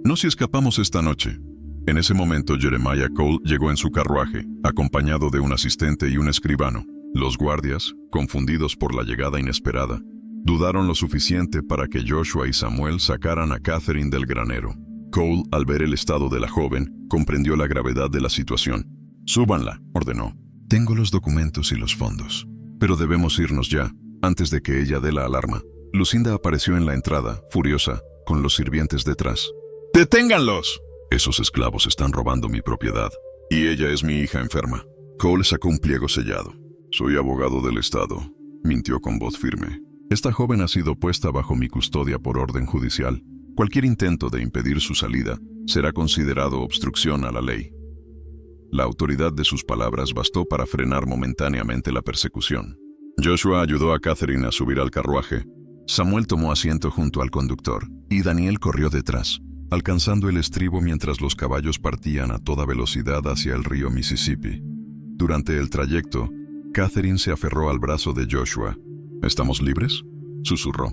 No si escapamos esta noche. En ese momento Jeremiah Cole llegó en su carruaje, acompañado de un asistente y un escribano. Los guardias, confundidos por la llegada inesperada, dudaron lo suficiente para que Joshua y Samuel sacaran a Catherine del granero. Cole, al ver el estado de la joven, comprendió la gravedad de la situación. «Súbanla», ordenó. «Tengo los documentos y los fondos. Pero debemos irnos ya, antes de que ella dé la alarma. Lucinda apareció en la entrada, furiosa, con los sirvientes detrás. ¡Deténganlos! Esos esclavos están robando mi propiedad. Y ella es mi hija enferma. Cole sacó un pliego sellado. Soy abogado del Estado, mintió con voz firme. Esta joven ha sido puesta bajo mi custodia por orden judicial. Cualquier intento de impedir su salida será considerado obstrucción a la ley. La autoridad de sus palabras bastó para frenar momentáneamente la persecución. Joshua ayudó a Catherine a subir al carruaje. Samuel tomó asiento junto al conductor y Daniel corrió detrás, alcanzando el estribo mientras los caballos partían a toda velocidad hacia el río Mississippi. Durante el trayecto, Catherine se aferró al brazo de Joshua. ¿Estamos libres?, susurró.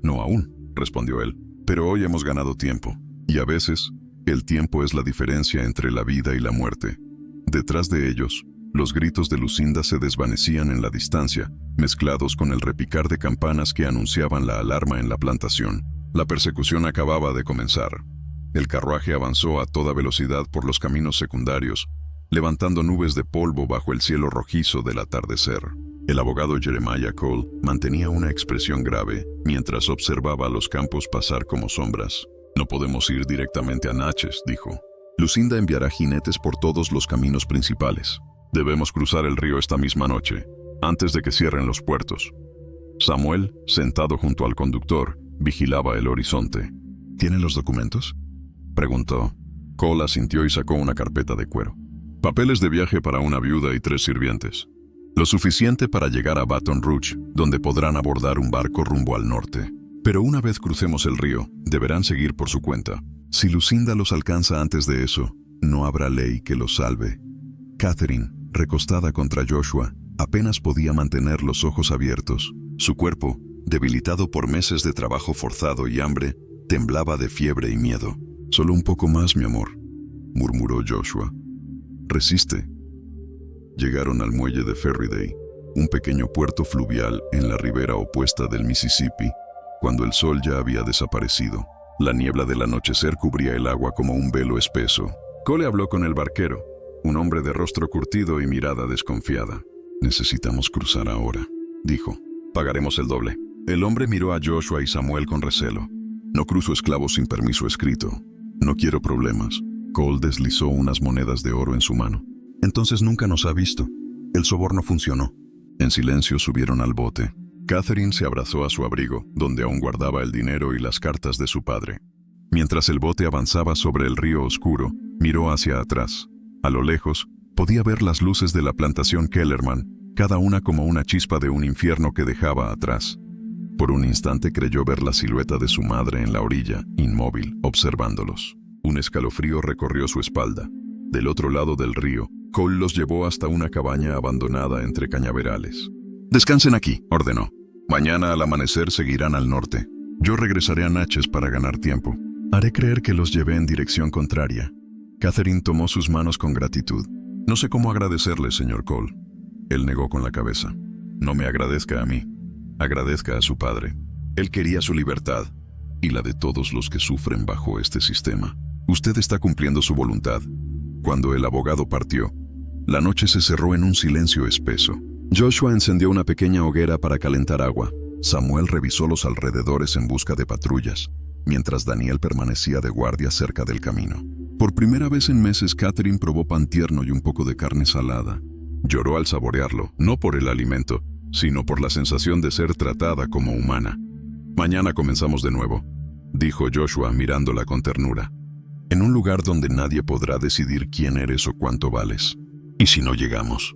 No aún, respondió él, pero hoy hemos ganado tiempo. Y a veces, el tiempo es la diferencia entre la vida y la muerte. Detrás de ellos, los gritos de Lucinda se desvanecían en la distancia, mezclados con el repicar de campanas que anunciaban la alarma en la plantación. La persecución acababa de comenzar. El carruaje avanzó a toda velocidad por los caminos secundarios, levantando nubes de polvo bajo el cielo rojizo del atardecer. El abogado Jeremiah Cole mantenía una expresión grave mientras observaba los campos pasar como sombras. No podemos ir directamente a Natchez, dijo. Lucinda enviará jinetes por todos los caminos principales. Debemos cruzar el río esta misma noche, antes de que cierren los puertos. Samuel, sentado junto al conductor, vigilaba el horizonte. ¿Tienen los documentos?, preguntó. Cole asintió y sacó una carpeta de cuero. Papeles de viaje para una viuda y 3 sirvientes. Lo suficiente para llegar a Baton Rouge, donde podrán abordar un barco rumbo al norte. Pero una vez crucemos el río, deberán seguir por su cuenta. Si Lucinda los alcanza antes de eso, no habrá ley que los salve. Catherine, recostada contra Joshua, apenas podía mantener los ojos abiertos. Su cuerpo, debilitado por meses de trabajo forzado y hambre, temblaba de fiebre y miedo. «Solo un poco más, mi amor», murmuró Joshua. «Resiste». Llegaron al muelle de Ferriday, un pequeño puerto fluvial en la ribera opuesta del Mississippi, cuando el sol ya había desaparecido. La niebla del anochecer cubría el agua como un velo espeso. Cole habló con el barquero, un hombre de rostro curtido y mirada desconfiada. «Necesitamos cruzar ahora», dijo. «Pagaremos el doble». El hombre miró a Joshua y Samuel con recelo. «No cruzo esclavos sin permiso escrito. No quiero problemas». Cole deslizó unas monedas de oro en su mano. «Entonces nunca nos ha visto. El soborno funcionó». En silencio subieron al bote. Catherine se abrazó a su abrigo, donde aún guardaba el dinero y las cartas de su padre. Mientras el bote avanzaba sobre el río oscuro, miró hacia atrás. A lo lejos, podía ver las luces de la plantación Kellerman, cada una como una chispa de un infierno que dejaba atrás. Por un instante creyó ver la silueta de su madre en la orilla, inmóvil, observándolos. Un escalofrío recorrió su espalda. Del otro lado del río, Cole los llevó hasta una cabaña abandonada entre cañaverales. «Descansen aquí», ordenó. «Mañana al amanecer seguirán al norte. Yo regresaré a Natchez para ganar tiempo. Haré creer que los llevé en dirección contraria». Catherine tomó sus manos con gratitud. «No sé cómo agradecerle, señor Cole». Él negó con la cabeza. «No me agradezca a mí. Agradezca a su padre. Él quería su libertad y la de todos los que sufren bajo este sistema. Usted está cumpliendo su voluntad». Cuando el abogado partió, la noche se cerró en un silencio espeso. Joshua encendió una pequeña hoguera para calentar agua. Samuel revisó los alrededores en busca de patrullas, mientras Daniel permanecía de guardia cerca del camino. Por primera vez en meses, Catherine probó pan tierno y un poco de carne salada. Lloró al saborearlo, no por el alimento, sino por la sensación de ser tratada como humana. «Mañana comenzamos de nuevo», dijo Joshua mirándola con ternura. «En un lugar donde nadie podrá decidir quién eres o cuánto vales». «¿Y si no llegamos?»,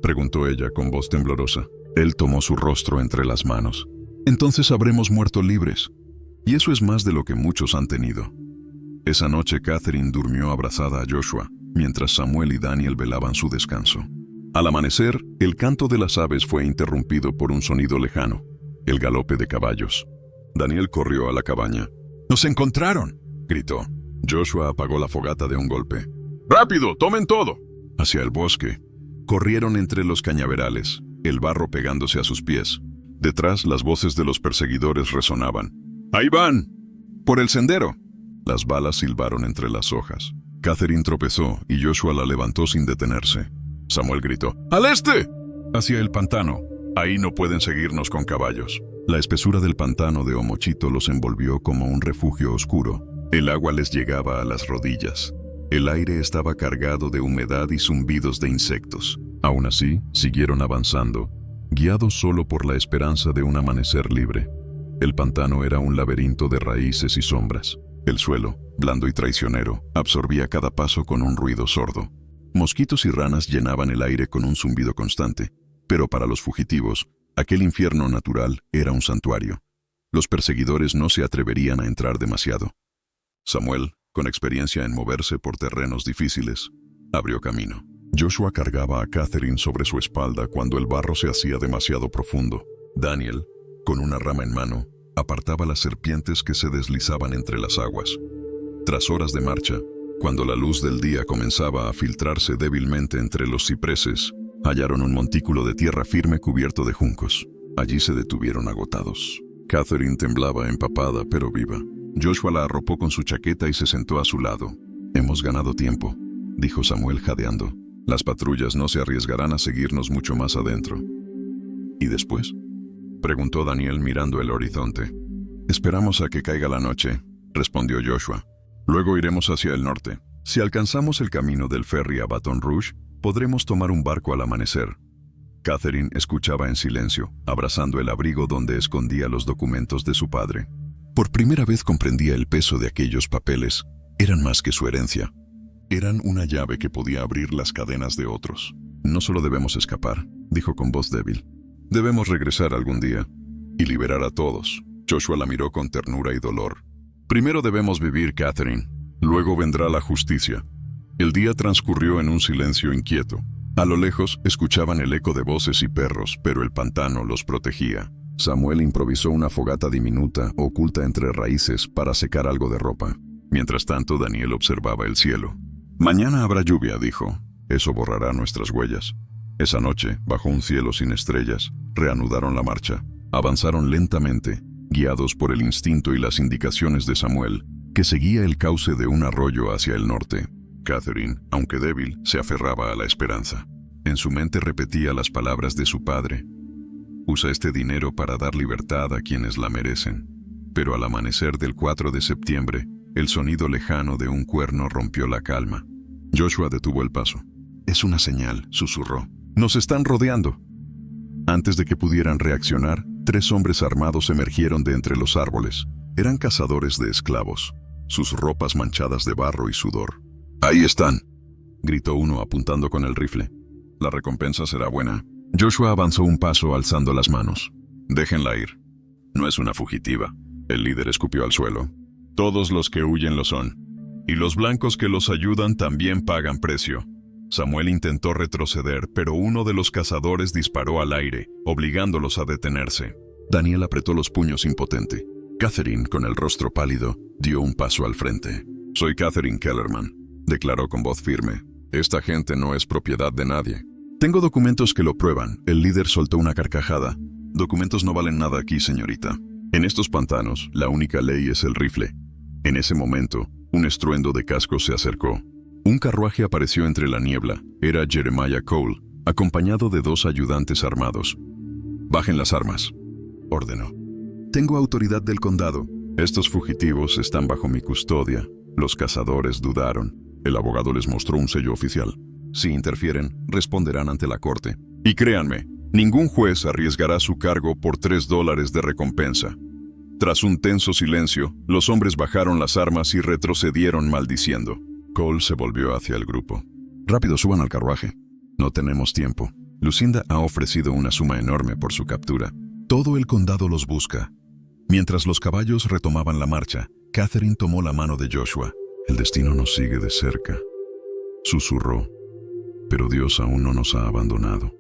preguntó ella con voz temblorosa. Él tomó su rostro entre las manos. «Entonces habremos muerto libres. Y eso es más de lo que muchos han tenido». Esa noche Catherine durmió abrazada a Joshua, mientras Samuel y Daniel velaban su descanso. Al amanecer, el canto de las aves fue interrumpido por un sonido lejano, el galope de caballos. Daniel corrió a la cabaña. «¡Nos encontraron!», gritó. Joshua apagó la fogata de un golpe. «¡Rápido, tomen todo!». Hacia el bosque. Corrieron entre los cañaverales, el barro pegándose a sus pies. Detrás, las voces de los perseguidores resonaban. «¡Ahí van! ¡Por el sendero!». Las balas silbaron entre las hojas. Catherine tropezó y Joshua la levantó sin detenerse. Samuel gritó. «¡Al este!». «Hacia el pantano». Ahí no pueden seguirnos con caballos. La espesura del pantano de Omochito los envolvió como un refugio oscuro. El agua les llegaba a las rodillas. El aire estaba cargado de humedad y zumbidos de insectos. Aún así, siguieron avanzando, guiados solo por la esperanza de un amanecer libre. El pantano era un laberinto de raíces y sombras. El suelo, blando y traicionero, absorbía cada paso con un ruido sordo. Mosquitos y ranas llenaban el aire con un zumbido constante, pero para los fugitivos, aquel infierno natural era un santuario. Los perseguidores no se atreverían a entrar demasiado. Samuel, con experiencia en moverse por terrenos difíciles, abrió camino. Joshua cargaba a Catherine sobre su espalda cuando el barro se hacía demasiado profundo. Daniel, con una rama en mano, apartaba las serpientes que se deslizaban entre las aguas. Tras horas de marcha, cuando la luz del día comenzaba a filtrarse débilmente entre los cipreses, hallaron un montículo de tierra firme cubierto de juncos. Allí se detuvieron agotados. Catherine temblaba empapada pero viva. Joshua la arropó con su chaqueta y se sentó a su lado. «Hemos ganado tiempo», dijo Samuel jadeando. «Las patrullas no se arriesgarán a seguirnos mucho más adentro». «¿Y después?», preguntó Daniel mirando el horizonte. «Esperamos a que caiga la noche», respondió Joshua. «Luego iremos hacia el norte. Si alcanzamos el camino del ferry a Baton Rouge, podremos tomar un barco al amanecer». Catherine escuchaba en silencio, abrazando el abrigo donde escondía los documentos de su padre. Por primera vez comprendía el peso de aquellos papeles. Eran más que su herencia. Eran una llave que podía abrir las cadenas de otros. «No solo debemos escapar», dijo con voz débil. «Debemos regresar algún día y liberar a todos». Joshua la miró con ternura y dolor. «Primero debemos vivir, Catherine. Luego vendrá la justicia». El día transcurrió en un silencio inquieto. A lo lejos escuchaban el eco de voces y perros, pero el pantano los protegía. Samuel improvisó una fogata diminuta, oculta entre raíces, para secar algo de ropa. Mientras tanto, Daniel observaba el cielo. «Mañana habrá lluvia», dijo. «Eso borrará nuestras huellas». Esa noche, bajo un cielo sin estrellas, reanudaron la marcha. Avanzaron lentamente, guiados por el instinto y las indicaciones de Samuel, que seguía el cauce de un arroyo hacia el norte. Catherine, aunque débil, se aferraba a la esperanza. En su mente repetía las palabras de su padre. «Usa este dinero para dar libertad a quienes la merecen». Pero al amanecer del 4 de septiembre, el sonido lejano de un cuerno rompió la calma. Joshua detuvo el paso. «Es una señal», susurró. «Nos están rodeando». Antes de que pudieran reaccionar, 3 hombres armados emergieron de entre los árboles. Eran cazadores de esclavos, sus ropas manchadas de barro y sudor. «Ahí están», gritó uno apuntando con el rifle. «La recompensa será buena». Joshua avanzó un paso alzando las manos. «Déjenla ir. No es una fugitiva». El líder escupió al suelo. «Todos los que huyen lo son. Y los blancos que los ayudan también pagan precio». Samuel intentó retroceder, pero uno de los cazadores disparó al aire, obligándolos a detenerse. Daniel apretó los puños impotente. Catherine, con el rostro pálido, dio un paso al frente. «Soy Catherine Kellerman», declaró con voz firme. «Esta gente no es propiedad de nadie». «Tengo documentos que lo prueban». El líder soltó una carcajada. «Documentos no valen nada aquí, señorita. En estos pantanos, la única ley es el rifle». En ese momento, un estruendo de cascos se acercó. Un carruaje apareció entre la niebla. Era Jeremiah Cole, acompañado de 2 ayudantes armados. «Bajen las armas», ordenó. «Tengo autoridad del condado. Estos fugitivos están bajo mi custodia». Los cazadores dudaron. El abogado les mostró un sello oficial. Si interfieren, responderán ante la corte. Y créanme, ningún juez arriesgará su cargo por $3 de recompensa. Tras un tenso silencio, los hombres bajaron las armas y retrocedieron maldiciendo. Cole se volvió hacia el grupo. «Rápido, suban al carruaje. No tenemos tiempo. Lucinda ha ofrecido una suma enorme por su captura. Todo el condado los busca». Mientras los caballos retomaban la marcha, Catherine tomó la mano de Joshua. «El destino nos sigue de cerca», susurró. «Pero Dios aún no nos ha abandonado».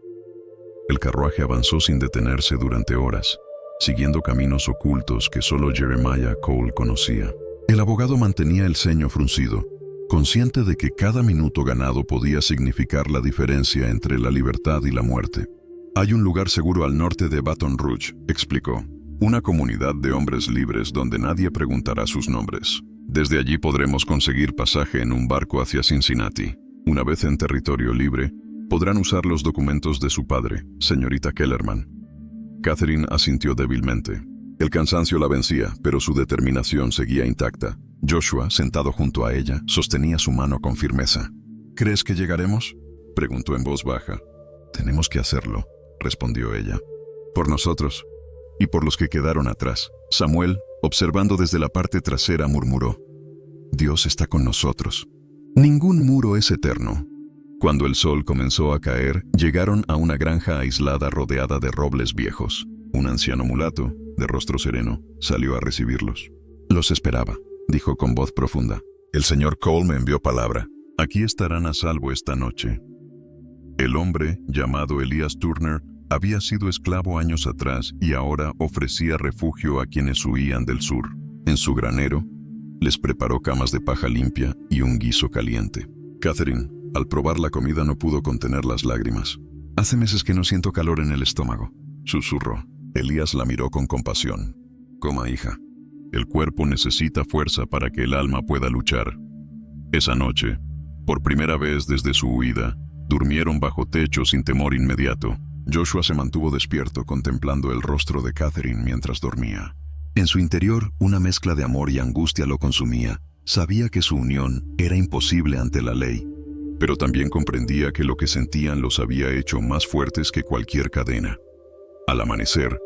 El carruaje avanzó sin detenerse durante horas, siguiendo caminos ocultos que solo Jeremiah Cole conocía. El abogado mantenía el ceño fruncido, consciente de que cada minuto ganado podía significar la diferencia entre la libertad y la muerte. «Hay un lugar seguro al norte de Baton Rouge», explicó. «Una comunidad de hombres libres donde nadie preguntará sus nombres. Desde allí podremos conseguir pasaje en un barco hacia Cincinnati. Una vez en territorio libre, podrán usar los documentos de su padre, señorita Kellerman. Catherine asintió débilmente. El cansancio la vencía, pero su determinación seguía intacta. Joshua, sentado junto a ella, sostenía su mano con firmeza. ¿Crees que llegaremos?, preguntó en voz baja. Tenemos que hacerlo, respondió ella. Por nosotros y por los que quedaron atrás. Samuel, observando desde la parte trasera, murmuró: Dios está con nosotros. Ningún muro es eterno. Cuando el sol comenzó a caer, llegaron a una granja aislada rodeada de robles viejos. Un anciano mulato, de rostro sereno, salió a recibirlos. Los esperaba, dijo con voz profunda. El señor Cole me envió palabra. Aquí estarán a salvo esta noche. El hombre, llamado Elias Turner, había sido esclavo años atrás y ahora ofrecía refugio a quienes huían del sur. En su granero, les preparó camas de paja limpia y un guiso caliente. Catherine, al probar la comida, no pudo contener las lágrimas. Hace meses que no siento calor en el estómago, susurró. Elías la miró con compasión. Coma, hija. El cuerpo necesita fuerza para que el alma pueda luchar. Esa noche, por primera vez desde su huida, durmieron bajo techo sin temor inmediato. Joshua se mantuvo despierto contemplando el rostro de Catherine mientras dormía. En su interior, una mezcla de amor y angustia lo consumía. Sabía que su unión era imposible ante la ley, pero también comprendía que lo que sentían los había hecho más fuertes que cualquier cadena. Al amanecer,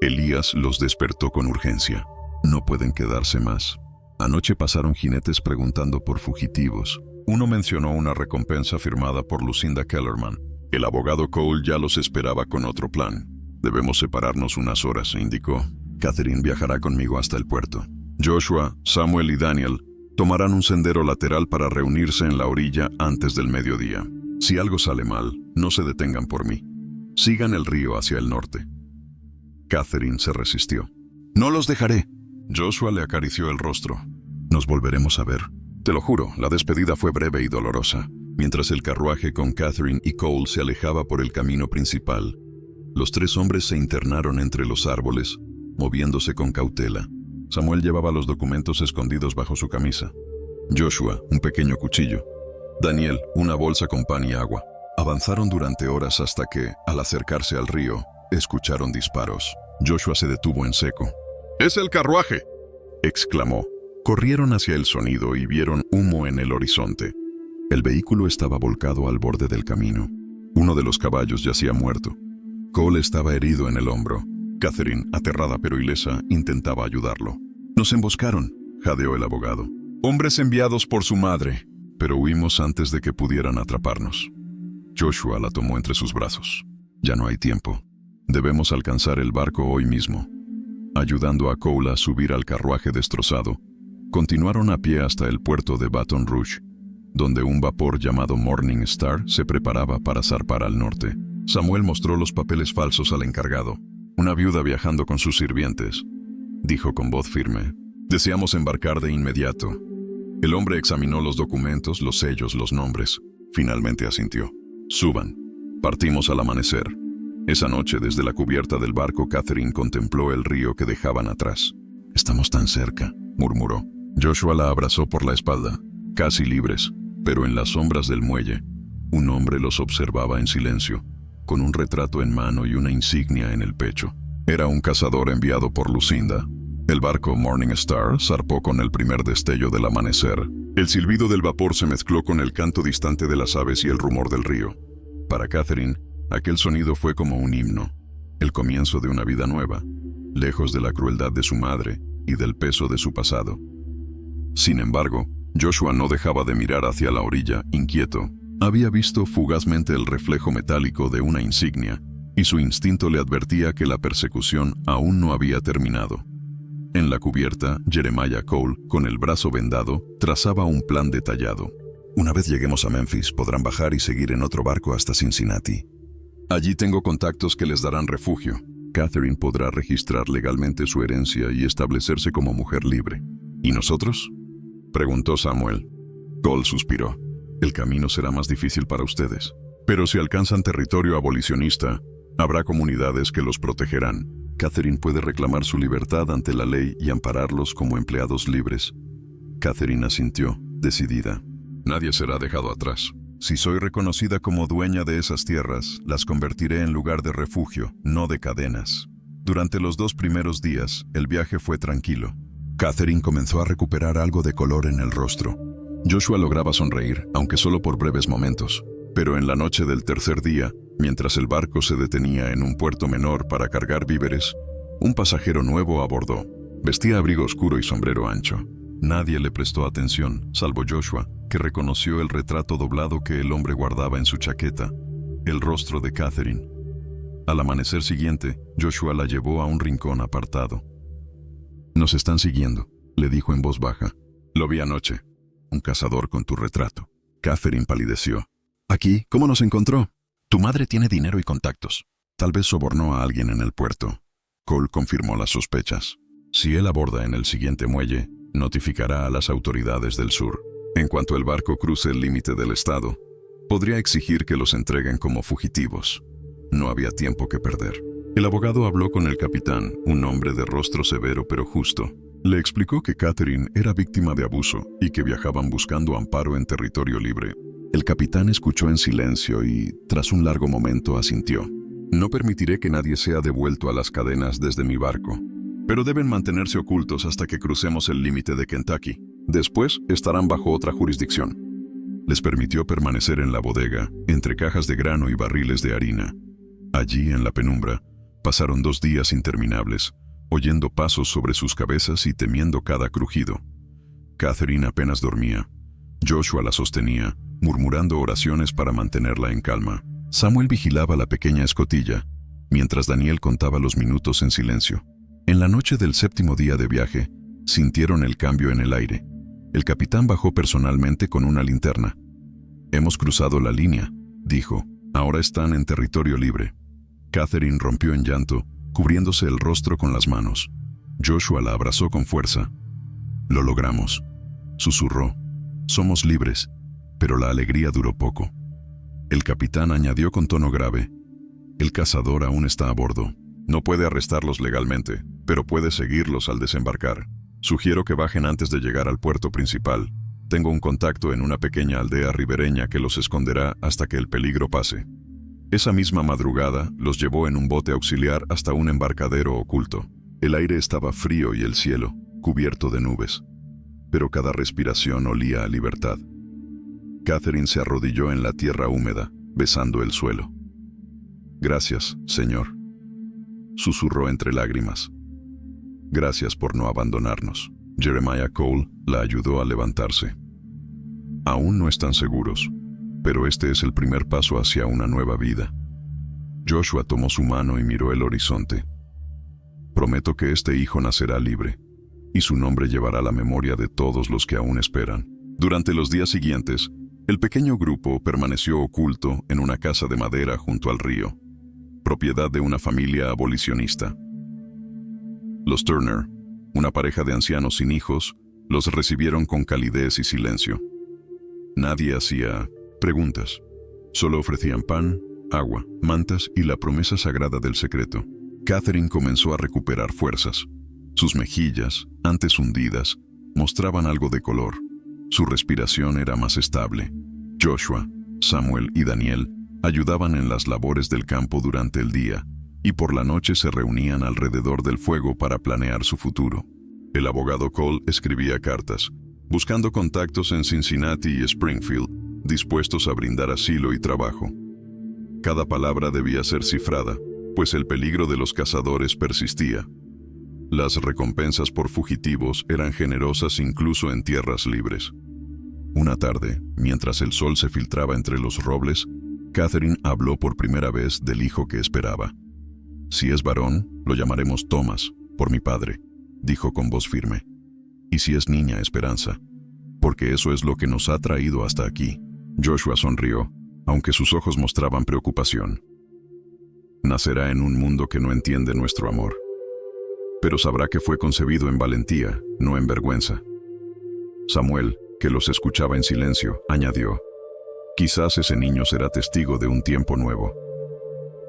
Elías los despertó con urgencia. No pueden quedarse más. Anoche pasaron jinetes preguntando por fugitivos. Uno mencionó una recompensa firmada por Lucinda Kellerman. El abogado Cole ya los esperaba con otro plan. Debemos separarnos unas horas, indicó. Catherine viajará conmigo hasta el puerto. Joshua, Samuel y Daniel tomarán un sendero lateral para reunirse en la orilla antes del mediodía. Si algo sale mal, no se detengan por mí. Sigan el río hacia el norte. Catherine se resistió. No los dejaré. Joshua le acarició el rostro. Nos volveremos a ver. Te lo juro, la despedida fue breve y dolorosa. Mientras el carruaje con Catherine y Cole se alejaba por el camino principal, los tres hombres se internaron entre los árboles, moviéndose con cautela. Samuel llevaba los documentos escondidos bajo su camisa. Joshua, un pequeño cuchillo. Daniel, una bolsa con pan y agua. Avanzaron durante horas hasta que, al acercarse al río, escucharon disparos. Joshua se detuvo en seco. ¡Es el carruaje!, exclamó. Corrieron hacia el sonido y vieron humo en el horizonte. El vehículo estaba volcado al borde del camino. Uno de los caballos yacía muerto. Cole estaba herido en el hombro. Catherine, aterrada pero ilesa, intentaba ayudarlo. Nos emboscaron, jadeó el abogado. Hombres enviados por su madre, pero huimos antes de que pudieran atraparnos. Joshua la tomó entre sus brazos. Ya no hay tiempo. Debemos alcanzar el barco hoy mismo. Ayudando a Cole a subir al carruaje destrozado, continuaron a pie hasta el puerto de Baton Rouge, donde un vapor llamado Morning Star se preparaba para zarpar al norte. Samuel mostró los papeles falsos al encargado. Una viuda viajando con sus sirvientes, dijo con voz firme. Deseamos embarcar de inmediato. El hombre examinó los documentos, los sellos, los nombres. Finalmente asintió. Suban. Partimos al amanecer. Esa noche, desde la cubierta del barco, Catherine contempló el río que dejaban atrás. Estamos tan cerca, murmuró. Joshua la abrazó por la espalda, casi libres, pero en las sombras del muelle, un hombre los observaba en silencio, con un retrato en mano y una insignia en el pecho. Era un cazador enviado por Lucinda. El barco Morning Star zarpó con el primer destello del amanecer. El silbido del vapor se mezcló con el canto distante de las aves y el rumor del río. Para Catherine, aquel sonido fue como un himno, el comienzo de una vida nueva, lejos de la crueldad de su madre y del peso de su pasado. Sin embargo, Joshua no dejaba de mirar hacia la orilla, inquieto. Había visto fugazmente el reflejo metálico de una insignia, y su instinto le advertía que la persecución aún no había terminado. En la cubierta, Jeremiah Cole, con el brazo vendado, trazaba un plan detallado. Una vez lleguemos a Memphis, podrán bajar y seguir en otro barco hasta Cincinnati. Allí tengo contactos que les darán refugio. Catherine podrá registrar legalmente su herencia y establecerse como mujer libre. ¿Y nosotros?, preguntó Samuel. Cole suspiró. El camino será más difícil para ustedes. Pero si alcanzan territorio abolicionista, habrá comunidades que los protegerán. Catherine puede reclamar su libertad ante la ley y ampararlos como empleados libres. Catherine asintió, decidida. Nadie será dejado atrás. Si soy reconocida como dueña de esas tierras, las convertiré en lugar de refugio, no de cadenas. Durante los 2 primeros días, el viaje fue tranquilo. Catherine comenzó a recuperar algo de color en el rostro. Joshua lograba sonreír, aunque solo por breves momentos. Pero en la noche del tercer día, mientras el barco se detenía en un puerto menor para cargar víveres, un pasajero nuevo abordó. Vestía abrigo oscuro y sombrero ancho. Nadie le prestó atención, salvo Joshua, que reconoció el retrato doblado que el hombre guardaba en su chaqueta, el rostro de Catherine. Al amanecer siguiente, Joshua la llevó a un rincón apartado. «Nos están siguiendo», le dijo en voz baja. «Lo vi anoche. Un cazador con tu retrato». Catherine palideció. «¿Aquí? ¿Cómo nos encontró?» «Tu madre tiene dinero y contactos. Tal vez sobornó a alguien en el puerto». Cole confirmó las sospechas. «Si él aborda en el siguiente muelle, notificará a las autoridades del sur. En cuanto el barco cruce el límite del estado, podría exigir que los entreguen como fugitivos». No había tiempo que perder. El abogado habló con el capitán, un hombre de rostro severo pero justo. Le explicó que Catherine era víctima de abuso y que viajaban buscando amparo en territorio libre. El capitán escuchó en silencio y, tras un largo momento, asintió. «No permitiré que nadie sea devuelto a las cadenas desde mi barco, pero deben mantenerse ocultos hasta que crucemos el límite de Kentucky. Después estarán bajo otra jurisdicción». Les permitió permanecer en la bodega, entre cajas de grano y barriles de harina. Allí, en la penumbra, pasaron 2 días interminables, oyendo pasos sobre sus cabezas y temiendo cada crujido. Catherine apenas dormía. Joshua la sostenía, murmurando oraciones para mantenerla en calma. Samuel vigilaba la pequeña escotilla, mientras Daniel contaba los minutos en silencio. En la noche del 7º día de viaje, sintieron el cambio en el aire. El capitán bajó personalmente con una linterna. «Hemos cruzado la línea», dijo. «Ahora están en territorio libre». Catherine rompió en llanto, cubriéndose el rostro con las manos. Joshua la abrazó con fuerza. «Lo logramos», susurró. «Somos libres», pero la alegría duró poco. El capitán añadió con tono grave. «El cazador aún está a bordo. No puede arrestarlos legalmente, pero puede seguirlos al desembarcar. Sugiero que bajen antes de llegar al puerto principal. Tengo un contacto en una pequeña aldea ribereña que los esconderá hasta que el peligro pase». Esa misma madrugada los llevó en un bote auxiliar hasta un embarcadero oculto. El aire estaba frío y el cielo, cubierto de nubes. Pero cada respiración olía a libertad. Catherine se arrodilló en la tierra húmeda, besando el suelo. «Gracias, Señor», susurró entre lágrimas. «Gracias por no abandonarnos». Jeremiah Cole la ayudó a levantarse. «Aún no están seguros, pero este es el primer paso hacia una nueva vida». Joshua tomó su mano y miró el horizonte. «Prometo que este hijo nacerá libre, y su nombre llevará la memoria de todos los que aún esperan». Durante los días siguientes, el pequeño grupo permaneció oculto en una casa de madera junto al río, propiedad de una familia abolicionista. Los Turner, una pareja de ancianos sin hijos, los recibieron con calidez y silencio. Nadie hacía preguntas. Solo ofrecían pan, agua, mantas y la promesa sagrada del secreto. Catherine comenzó a recuperar fuerzas. Sus mejillas, antes hundidas, mostraban algo de color. Su respiración era más estable. Joshua, Samuel y Daniel ayudaban en las labores del campo durante el día y por la noche se reunían alrededor del fuego para planear su futuro. El abogado Cole escribía cartas, buscando contactos en Cincinnati y Springfield, dispuestos a brindar asilo y trabajo. Cada palabra debía ser cifrada, pues el peligro de los cazadores persistía. Las recompensas por fugitivos eran generosas incluso en tierras libres. Una tarde, mientras el sol se filtraba entre los robles, Catherine habló por primera vez del hijo que esperaba. «Si es varón, lo llamaremos Thomas, por mi padre», dijo con voz firme. «Y si es niña, Esperanza, porque eso es lo que nos ha traído hasta aquí». Joshua sonrió, aunque sus ojos mostraban preocupación. «Nacerá en un mundo que no entiende nuestro amor, pero sabrá que fue concebido en valentía, no en vergüenza». Samuel, que los escuchaba en silencio, añadió: «Quizás ese niño será testigo de un tiempo nuevo,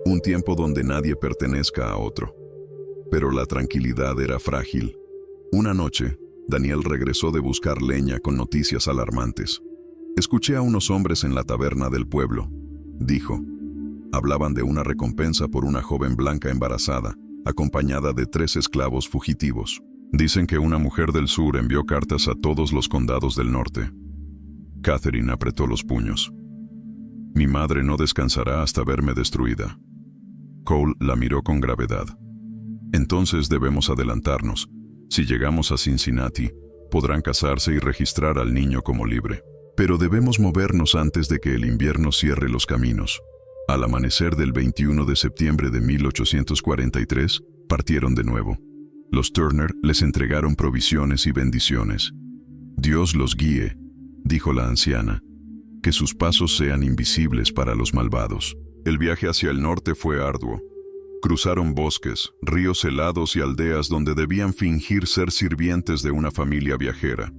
un tiempo donde nadie pertenezca a otro». Pero la tranquilidad era frágil. Una noche, Daniel regresó de buscar leña con noticias alarmantes. «Escuché a unos hombres en la taberna del pueblo», dijo. «Hablaban de una recompensa por una joven blanca embarazada, acompañada de 3 esclavos fugitivos. Dicen que una mujer del sur envió cartas a todos los condados del norte. Catherine apretó los puños. Mi madre no descansará hasta verme destruida. Cole la miró con gravedad. Entonces debemos adelantarnos. Si llegamos a Cincinnati, podrán casarse y registrar al niño como libre. Pero debemos movernos antes de que el invierno cierre los caminos. Al amanecer del 21 de septiembre de 1843, partieron de nuevo. Los Turner les entregaron provisiones y bendiciones. Dios los guíe, dijo la anciana, que sus pasos sean invisibles para los malvados. El viaje hacia el norte fue arduo. Cruzaron bosques, ríos helados y aldeas donde debían fingir ser sirvientes de una familia viajera.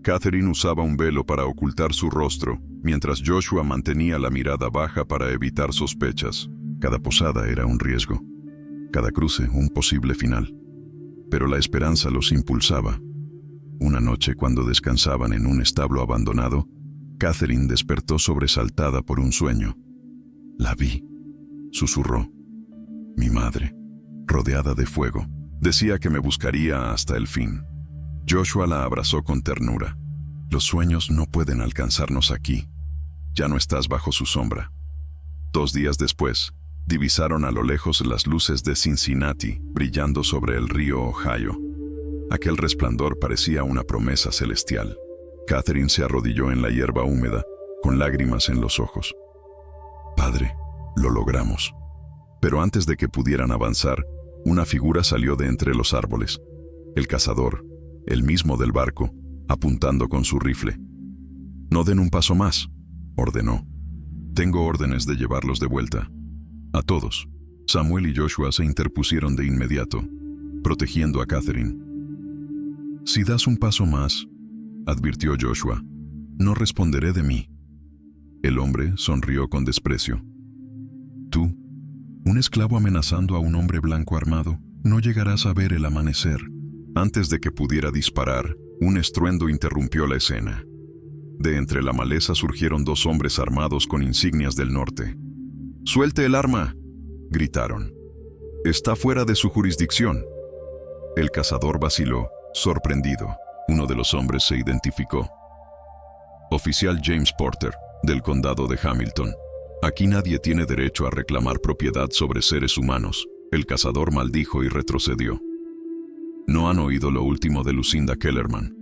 Catherine usaba un velo para ocultar su rostro, mientras Joshua mantenía la mirada baja para evitar sospechas. Cada posada era un riesgo, cada cruce un posible final. Pero la esperanza los impulsaba. Una noche, cuando descansaban en un establo abandonado, Catherine despertó sobresaltada por un sueño. «La vi», susurró. «Mi madre, rodeada de fuego, decía que me buscaría hasta el fin». Joshua la abrazó con ternura. «Los sueños no pueden alcanzarnos aquí. Ya no estás bajo su sombra». 2 días después, divisaron a lo lejos las luces de Cincinnati brillando sobre el río Ohio. Aquel resplandor parecía una promesa celestial. Catherine se arrodilló en la hierba húmeda, con lágrimas en los ojos. «Padre, lo logramos». Pero antes de que pudieran avanzar, una figura salió de entre los árboles. El cazador, el mismo del barco, apuntando con su rifle. «No den un paso más», ordenó. «Tengo órdenes de llevarlos de vuelta». A todos. Samuel y Joshua se interpusieron de inmediato, protegiendo a Catherine. «Si das un paso más», advirtió Joshua, «no responderé de mí». El hombre sonrió con desprecio. «Tú, un esclavo amenazando a un hombre blanco armado, no llegarás a ver el amanecer». Antes de que pudiera disparar, un estruendo interrumpió la escena. De entre la maleza surgieron 2 hombres armados con insignias del norte. «¡Suelte el arma!», gritaron. «Está fuera de su jurisdicción». El cazador vaciló, sorprendido. Uno de los hombres se identificó. «Oficial James Porter, del condado de Hamilton. Aquí nadie tiene derecho a reclamar propiedad sobre seres humanos». El cazador maldijo y retrocedió. «¿No han oído lo último de Lucinda Kellerman?»,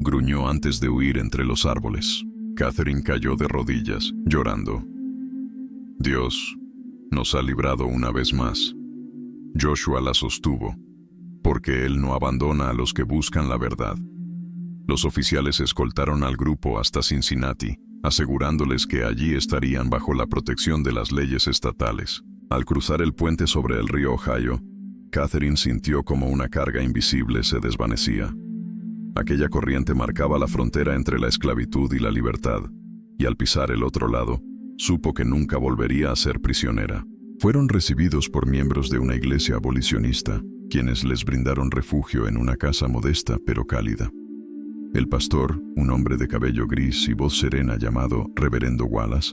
gruñó antes de huir entre los árboles. Catherine cayó de rodillas, llorando. «Dios nos ha librado una vez más». Joshua la sostuvo, porque él no abandona a los que buscan la verdad. Los oficiales escoltaron al grupo hasta Cincinnati, asegurándoles que allí estarían bajo la protección de las leyes estatales. Al cruzar el puente sobre el río Ohio, Catherine sintió como una carga invisible se desvanecía. Aquella corriente marcaba la frontera entre la esclavitud y la libertad, y al pisar el otro lado, supo que nunca volvería a ser prisionera. Fueron recibidos por miembros de una iglesia abolicionista, quienes les brindaron refugio en una casa modesta pero cálida. El pastor, un hombre de cabello gris y voz serena llamado Reverendo Wallace,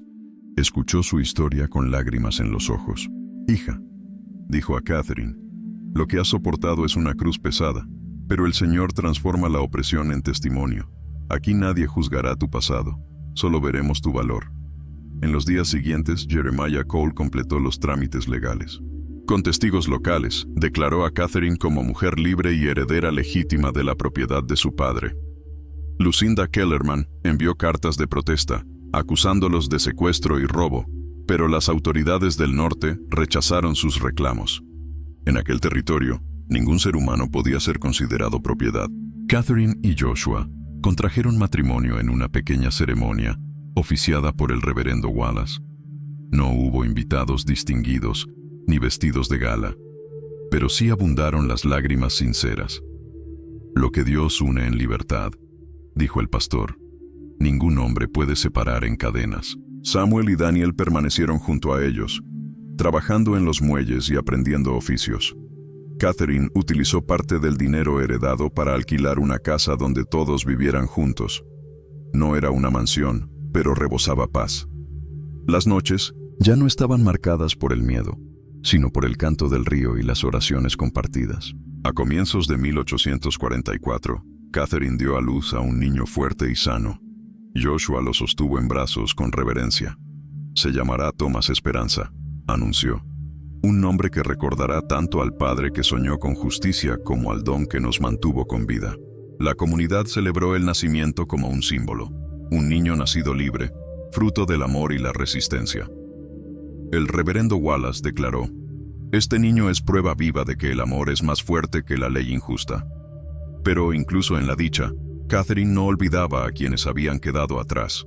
escuchó su historia con lágrimas en los ojos. «Hija», dijo a Catherine, «lo que has soportado es una cruz pesada, pero el Señor transforma la opresión en testimonio. Aquí nadie juzgará tu pasado, solo veremos tu valor». En los días siguientes, Jeremiah Cole completó los trámites legales. Con testigos locales, declaró a Catherine como mujer libre y heredera legítima de la propiedad de su padre. Lucinda Kellerman envió cartas de protesta, acusándolos de secuestro y robo, pero las autoridades del norte rechazaron sus reclamos. En aquel territorio, ningún ser humano podía ser considerado propiedad. Catherine y Joshua contrajeron matrimonio en una pequeña ceremonia oficiada por el reverendo Wallace. No hubo invitados distinguidos ni vestidos de gala, pero sí abundaron las lágrimas sinceras. «Lo que Dios une en libertad», dijo el pastor, «ningún hombre puede separar en cadenas». Samuel y Daniel permanecieron junto a ellos, trabajando en los muelles y aprendiendo oficios. Catherine utilizó parte del dinero heredado para alquilar una casa donde todos vivieran juntos. No era una mansión, pero rebosaba paz. Las noches ya no estaban marcadas por el miedo. sino por el canto del río y las oraciones compartidas. A comienzos de 1844, Catherine dio a luz a un niño fuerte y sano. Joshua lo sostuvo en brazos con reverencia. «Se llamará Tomás Esperanza», anunció. «Un nombre que recordará tanto al padre que soñó con justicia como al don que nos mantuvo con vida». La comunidad celebró el nacimiento como un símbolo, un niño nacido libre, fruto del amor y la resistencia. El reverendo Wallace declaró: «Este niño es prueba viva de que el amor es más fuerte que la ley injusta». Pero incluso en la dicha, Catherine no olvidaba a quienes habían quedado atrás.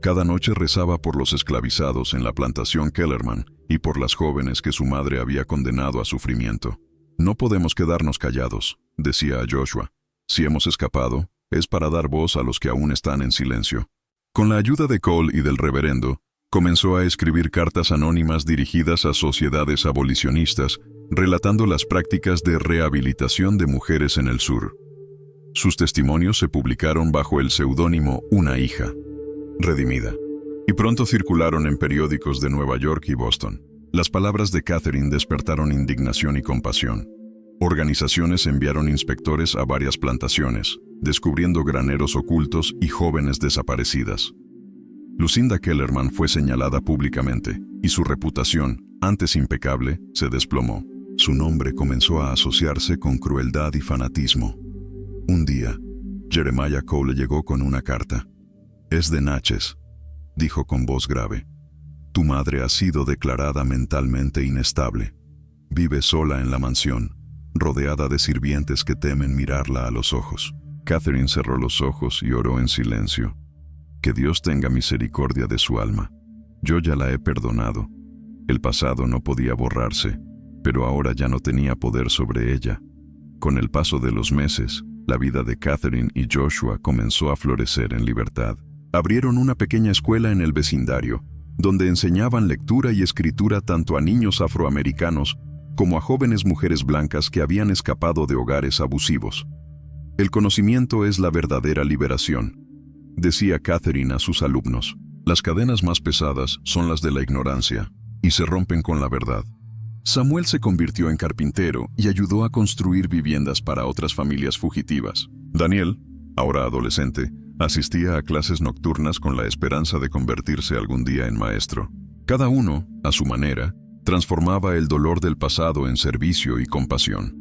Cada noche rezaba por los esclavizados en la plantación Kellerman y por las jóvenes que su madre había condenado a sufrimiento. «No podemos quedarnos callados», decía a Joshua. «Si hemos escapado, es para dar voz a los que aún están en silencio». Con la ayuda de Cole y del reverendo, comenzó a escribir cartas anónimas dirigidas a sociedades abolicionistas, relatando las prácticas de rehabilitación de mujeres en el sur. Sus testimonios se publicaron bajo el seudónimo Una hija redimida, y pronto circularon en periódicos de Nueva York y Boston. Las palabras de Catherine despertaron indignación y compasión. Organizaciones enviaron inspectores a varias plantaciones, descubriendo graneros ocultos y jóvenes desaparecidas. Lucinda Kellerman fue señalada públicamente, y su reputación, antes impecable, se desplomó. Su nombre comenzó a asociarse con crueldad y fanatismo. Un día, Jeremiah Cole llegó con una carta. «Es de Natchez», dijo con voz grave. «Tu madre ha sido declarada mentalmente inestable. Vive sola en la mansión, rodeada de sirvientes que temen mirarla a los ojos». Catherine cerró los ojos y oró en silencio. «Que Dios tenga misericordia de su alma. Yo ya la he perdonado. El pasado no podía borrarse, pero ahora ya no tenía poder sobre ella». Con el paso de los meses, la vida de Catherine y Joshua comenzó a florecer en libertad. Abrieron una pequeña escuela en el vecindario, donde enseñaban lectura y escritura tanto a niños afroamericanos como a jóvenes mujeres blancas que habían escapado de hogares abusivos. «El conocimiento es la verdadera liberación», decía Catherine a sus alumnos. «Las cadenas más pesadas son las de la ignorancia, y se rompen con la verdad». Samuel se convirtió en carpintero y ayudó a construir viviendas para otras familias fugitivas. Daniel, ahora adolescente, asistía a clases nocturnas con la esperanza de convertirse algún día en maestro. Cada uno, a su manera, transformaba el dolor del pasado en servicio y compasión.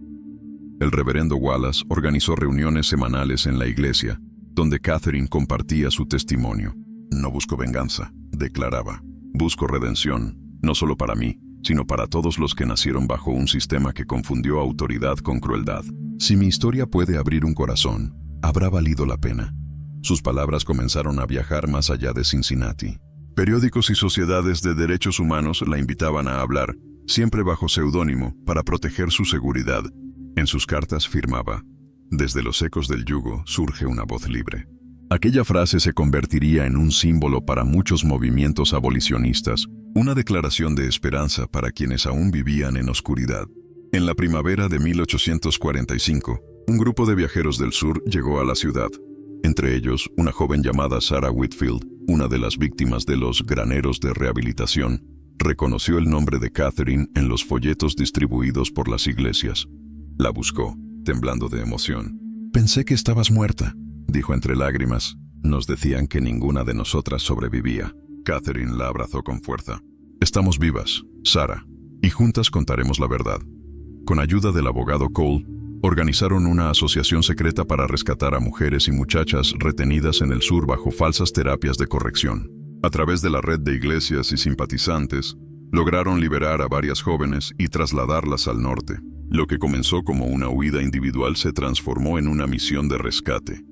El reverendo Wallace organizó reuniones semanales en la iglesia, donde Catherine compartía su testimonio. «No busco venganza», declaraba. «Busco redención, no solo para mí, sino para todos los que nacieron bajo un sistema que confundió autoridad con crueldad. Si mi historia puede abrir un corazón, habrá valido la pena». Sus palabras comenzaron a viajar más allá de Cincinnati. Periódicos y sociedades de derechos humanos la invitaban a hablar, siempre bajo seudónimo, para proteger su seguridad. En sus cartas firmaba: «Desde los ecos del yugo surge una voz libre». Aquella frase se convertiría en un símbolo para muchos movimientos abolicionistas, una declaración de esperanza para quienes aún vivían en oscuridad. En la primavera de 1845, un grupo de viajeros del sur llegó a la ciudad. Entre ellos, una joven llamada Sarah Whitfield, una de las víctimas de los graneros de rehabilitación, reconoció el nombre de Catherine en los folletos distribuidos por las iglesias. La buscó, temblando de emoción. «Pensé que estabas muerta», dijo entre lágrimas. «Nos decían que ninguna de nosotras sobrevivía». Catherine la abrazó con fuerza. «Estamos vivas, Sarah, y juntas contaremos la verdad». Con ayuda del abogado Cole, organizaron una asociación secreta para rescatar a mujeres y muchachas retenidas en el sur bajo falsas terapias de corrección. A través de la red de iglesias y simpatizantes, lograron liberar a varias jóvenes y trasladarlas al norte. Lo que comenzó como una huida individual se transformó en una misión de rescate.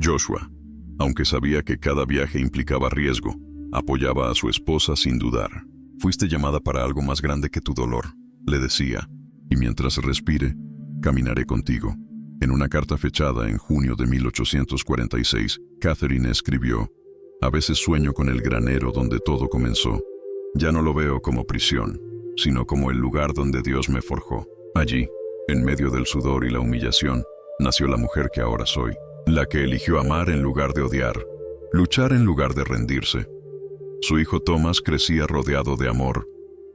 Joshua, aunque sabía que cada viaje implicaba riesgo, apoyaba a su esposa sin dudar. «Fuiste llamada para algo más grande que tu dolor», le decía, «y mientras respire, caminaré contigo». En una carta fechada en junio de 1846, Catherine escribió: «A veces sueño con el granero donde todo comenzó. Ya no lo veo como prisión, sino como el lugar donde Dios me forjó. Allí, en medio del sudor y la humillación, nació la mujer que ahora soy, la que eligió amar en lugar de odiar, luchar en lugar de rendirse». Su hijo Thomas crecía rodeado de amor,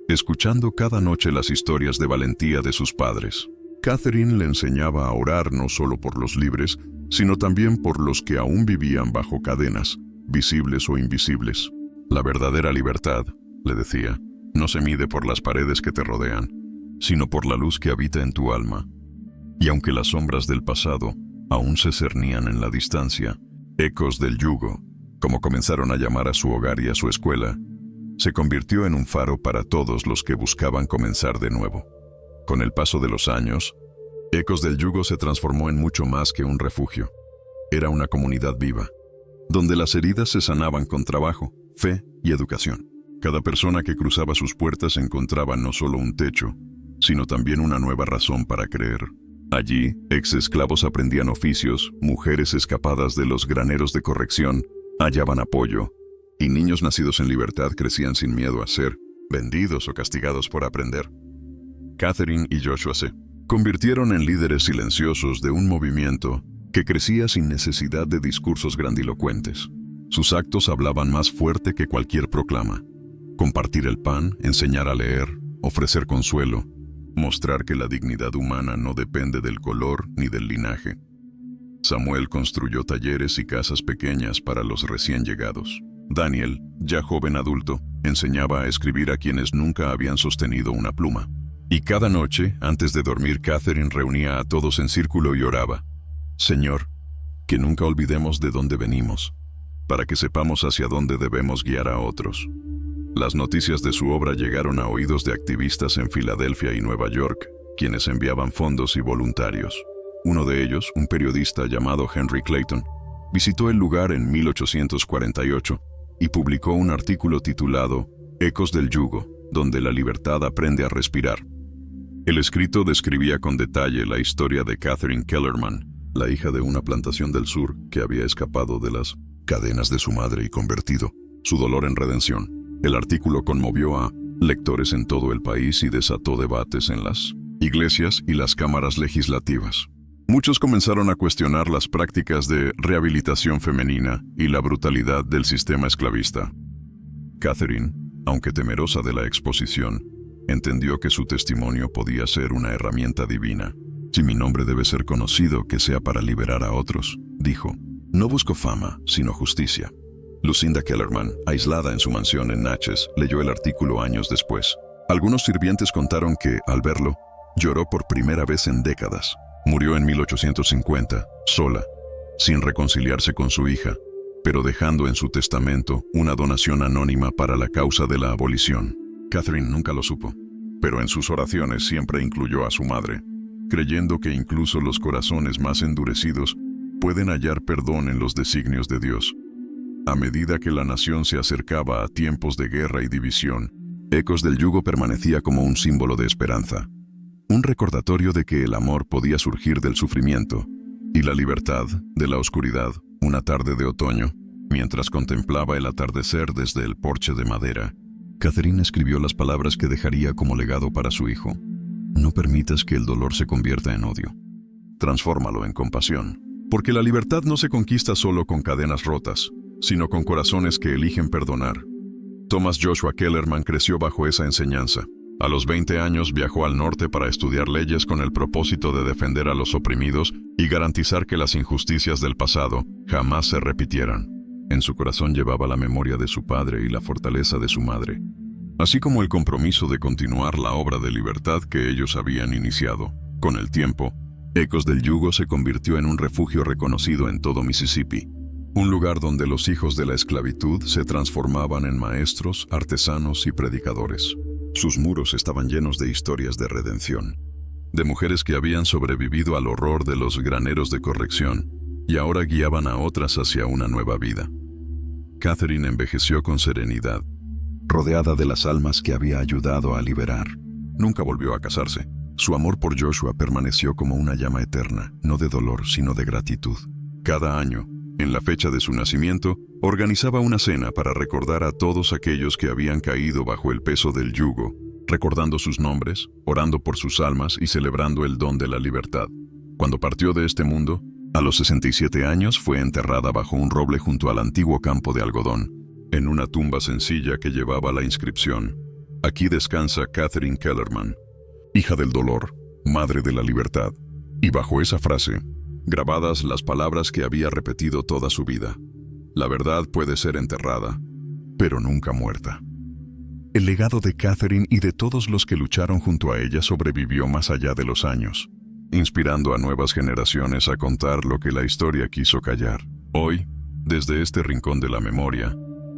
escuchando cada noche las historias de valentía de sus padres. Catherine le enseñaba a orar no solo por los libres, sino también por los que aún vivían bajo cadenas, visibles o invisibles. La verdadera libertad, le decía, no se mide por las paredes que te rodean, sino por la luz que habita en tu alma. Y aunque las sombras del pasado aún se cernían en la distancia, Ecos del Yugo, como comenzaron a llamar a su hogar y a su escuela, se convirtió en un faro para todos los que buscaban comenzar de nuevo. Con el paso de los años, Ecos del Yugo se transformó en mucho más que un refugio. Era una comunidad viva, donde las heridas se sanaban con trabajo, fe y educación. Cada persona que cruzaba sus puertas encontraba no solo un techo, sino también una nueva razón para creer. Allí, ex-esclavos aprendían oficios, mujeres escapadas de los graneros de corrección hallaban apoyo, y niños nacidos en libertad crecían sin miedo a ser vendidos o castigados por aprender. Catherine y Joshua se convirtieron en líderes silenciosos de un movimiento que crecía sin necesidad de discursos grandilocuentes. Sus actos hablaban más fuerte que cualquier proclama. Compartir el pan, enseñar a leer, ofrecer consuelo, mostrar que la dignidad humana no depende del color ni del linaje. Samuel construyó talleres y casas pequeñas para los recién llegados. Daniel, ya joven adulto, enseñaba a escribir a quienes nunca habían sostenido una pluma. Y cada noche, antes de dormir, Catherine reunía a todos en círculo y oraba: Señor, que nunca olvidemos de dónde venimos, para que sepamos hacia dónde debemos guiar a otros. Las noticias de su obra llegaron a oídos de activistas en Filadelfia y Nueva York, quienes enviaban fondos y voluntarios. Uno de ellos, un periodista llamado Henry Clayton, visitó el lugar en 1848 y publicó un artículo titulado Ecos del Yugo, donde la libertad aprende a respirar. El escrito describía con detalle la historia de Catherine Kellerman, la hija de una plantación del sur que había escapado de las cadenas de su madre y convertido su dolor en redención. El artículo conmovió a lectores en todo el país y desató debates en las iglesias y las cámaras legislativas. Muchos comenzaron a cuestionar las prácticas de rehabilitación femenina y la brutalidad del sistema esclavista. Catherine, aunque temerosa de la exposición, entendió que su testimonio podía ser una herramienta divina. Si mi nombre debe ser conocido, que sea para liberar a otros, dijo. No busco fama, sino justicia. Lucinda Kellerman, aislada en su mansión en Natchez, leyó el artículo años después. Algunos sirvientes contaron que, al verlo, lloró por primera vez en décadas. Murió en 1850, sola, sin reconciliarse con su hija, pero dejando en su testamento una donación anónima para la causa de la abolición. Catherine nunca lo supo, pero en sus oraciones siempre incluyó a su madre, creyendo que incluso los corazones más endurecidos pueden hallar perdón en los designios de Dios. A medida que la nación se acercaba a tiempos de guerra y división, Ecos del Yugo permanecía como un símbolo de esperanza, un recordatorio de que el amor podía surgir del sufrimiento y la libertad de la oscuridad. Una tarde de otoño, mientras contemplaba el atardecer desde el porche de madera, Catherine escribió las palabras que dejaría como legado para su hijo. No permitas que el dolor se convierta en odio. Transfórmalo en compasión. Porque la libertad no se conquista solo con cadenas rotas, sino con corazones que eligen perdonar. Thomas Joshua Kellerman creció bajo esa enseñanza. A los 20 años viajó al norte para estudiar leyes con el propósito de defender a los oprimidos y garantizar que las injusticias del pasado jamás se repitieran. En su corazón llevaba la memoria de su padre y la fortaleza de su madre, así como el compromiso de continuar la obra de libertad que ellos habían iniciado. Con el tiempo, Ecos del Yugo se convirtió en un refugio reconocido en todo Mississippi, un lugar donde los hijos de la esclavitud se transformaban en maestros, artesanos y predicadores. Sus muros estaban llenos de historias de redención, de mujeres que habían sobrevivido al horror de los graneros de corrección y ahora guiaban a otras hacia una nueva vida. Catherine envejeció con serenidad, rodeada de las almas que había ayudado a liberar. Nunca volvió a casarse. Su amor por Joshua permaneció como una llama eterna, no de dolor, sino de gratitud. Cada año, en la fecha de su nacimiento, organizaba una cena para recordar a todos aquellos que habían caído bajo el peso del yugo, recordando sus nombres, orando por sus almas y celebrando el don de la libertad. Cuando partió de este mundo, a los 67 años fue enterrada bajo un roble junto al antiguo campo de algodón, en una tumba sencilla que llevaba la inscripción: Aquí descansa Catherine Kellerman, hija del dolor, madre de la libertad. Y bajo esa frase, grabadas las palabras que había repetido toda su vida. La verdad puede ser enterrada, pero nunca muerta. El legado de Catherine y de todos los que lucharon junto a ella sobrevivió más allá de los años, inspirando a nuevas generaciones a contar lo que la historia quiso callar. Hoy, desde este rincón de la memoria,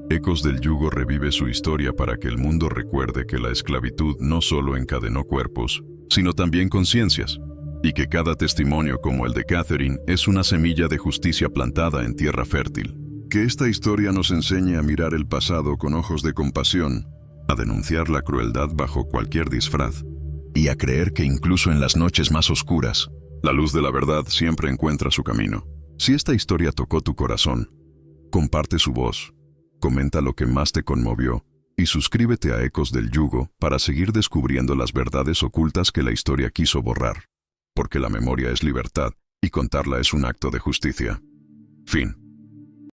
Ecos del Yugo revive su historia para que el mundo recuerde que la esclavitud no solo encadenó cuerpos, sino también conciencias, y que cada testimonio como el de Catherine es una semilla de justicia plantada en tierra fértil. Que esta historia nos enseñe a mirar el pasado con ojos de compasión, a denunciar la crueldad bajo cualquier disfraz, y a creer que incluso en las noches más oscuras, la luz de la verdad siempre encuentra su camino. Si esta historia tocó tu corazón, comparte su voz, comenta lo que más te conmovió y suscríbete a Ecos del Yugo para seguir descubriendo las verdades ocultas que la historia quiso borrar. Porque la memoria es libertad y contarla es un acto de justicia. Fin.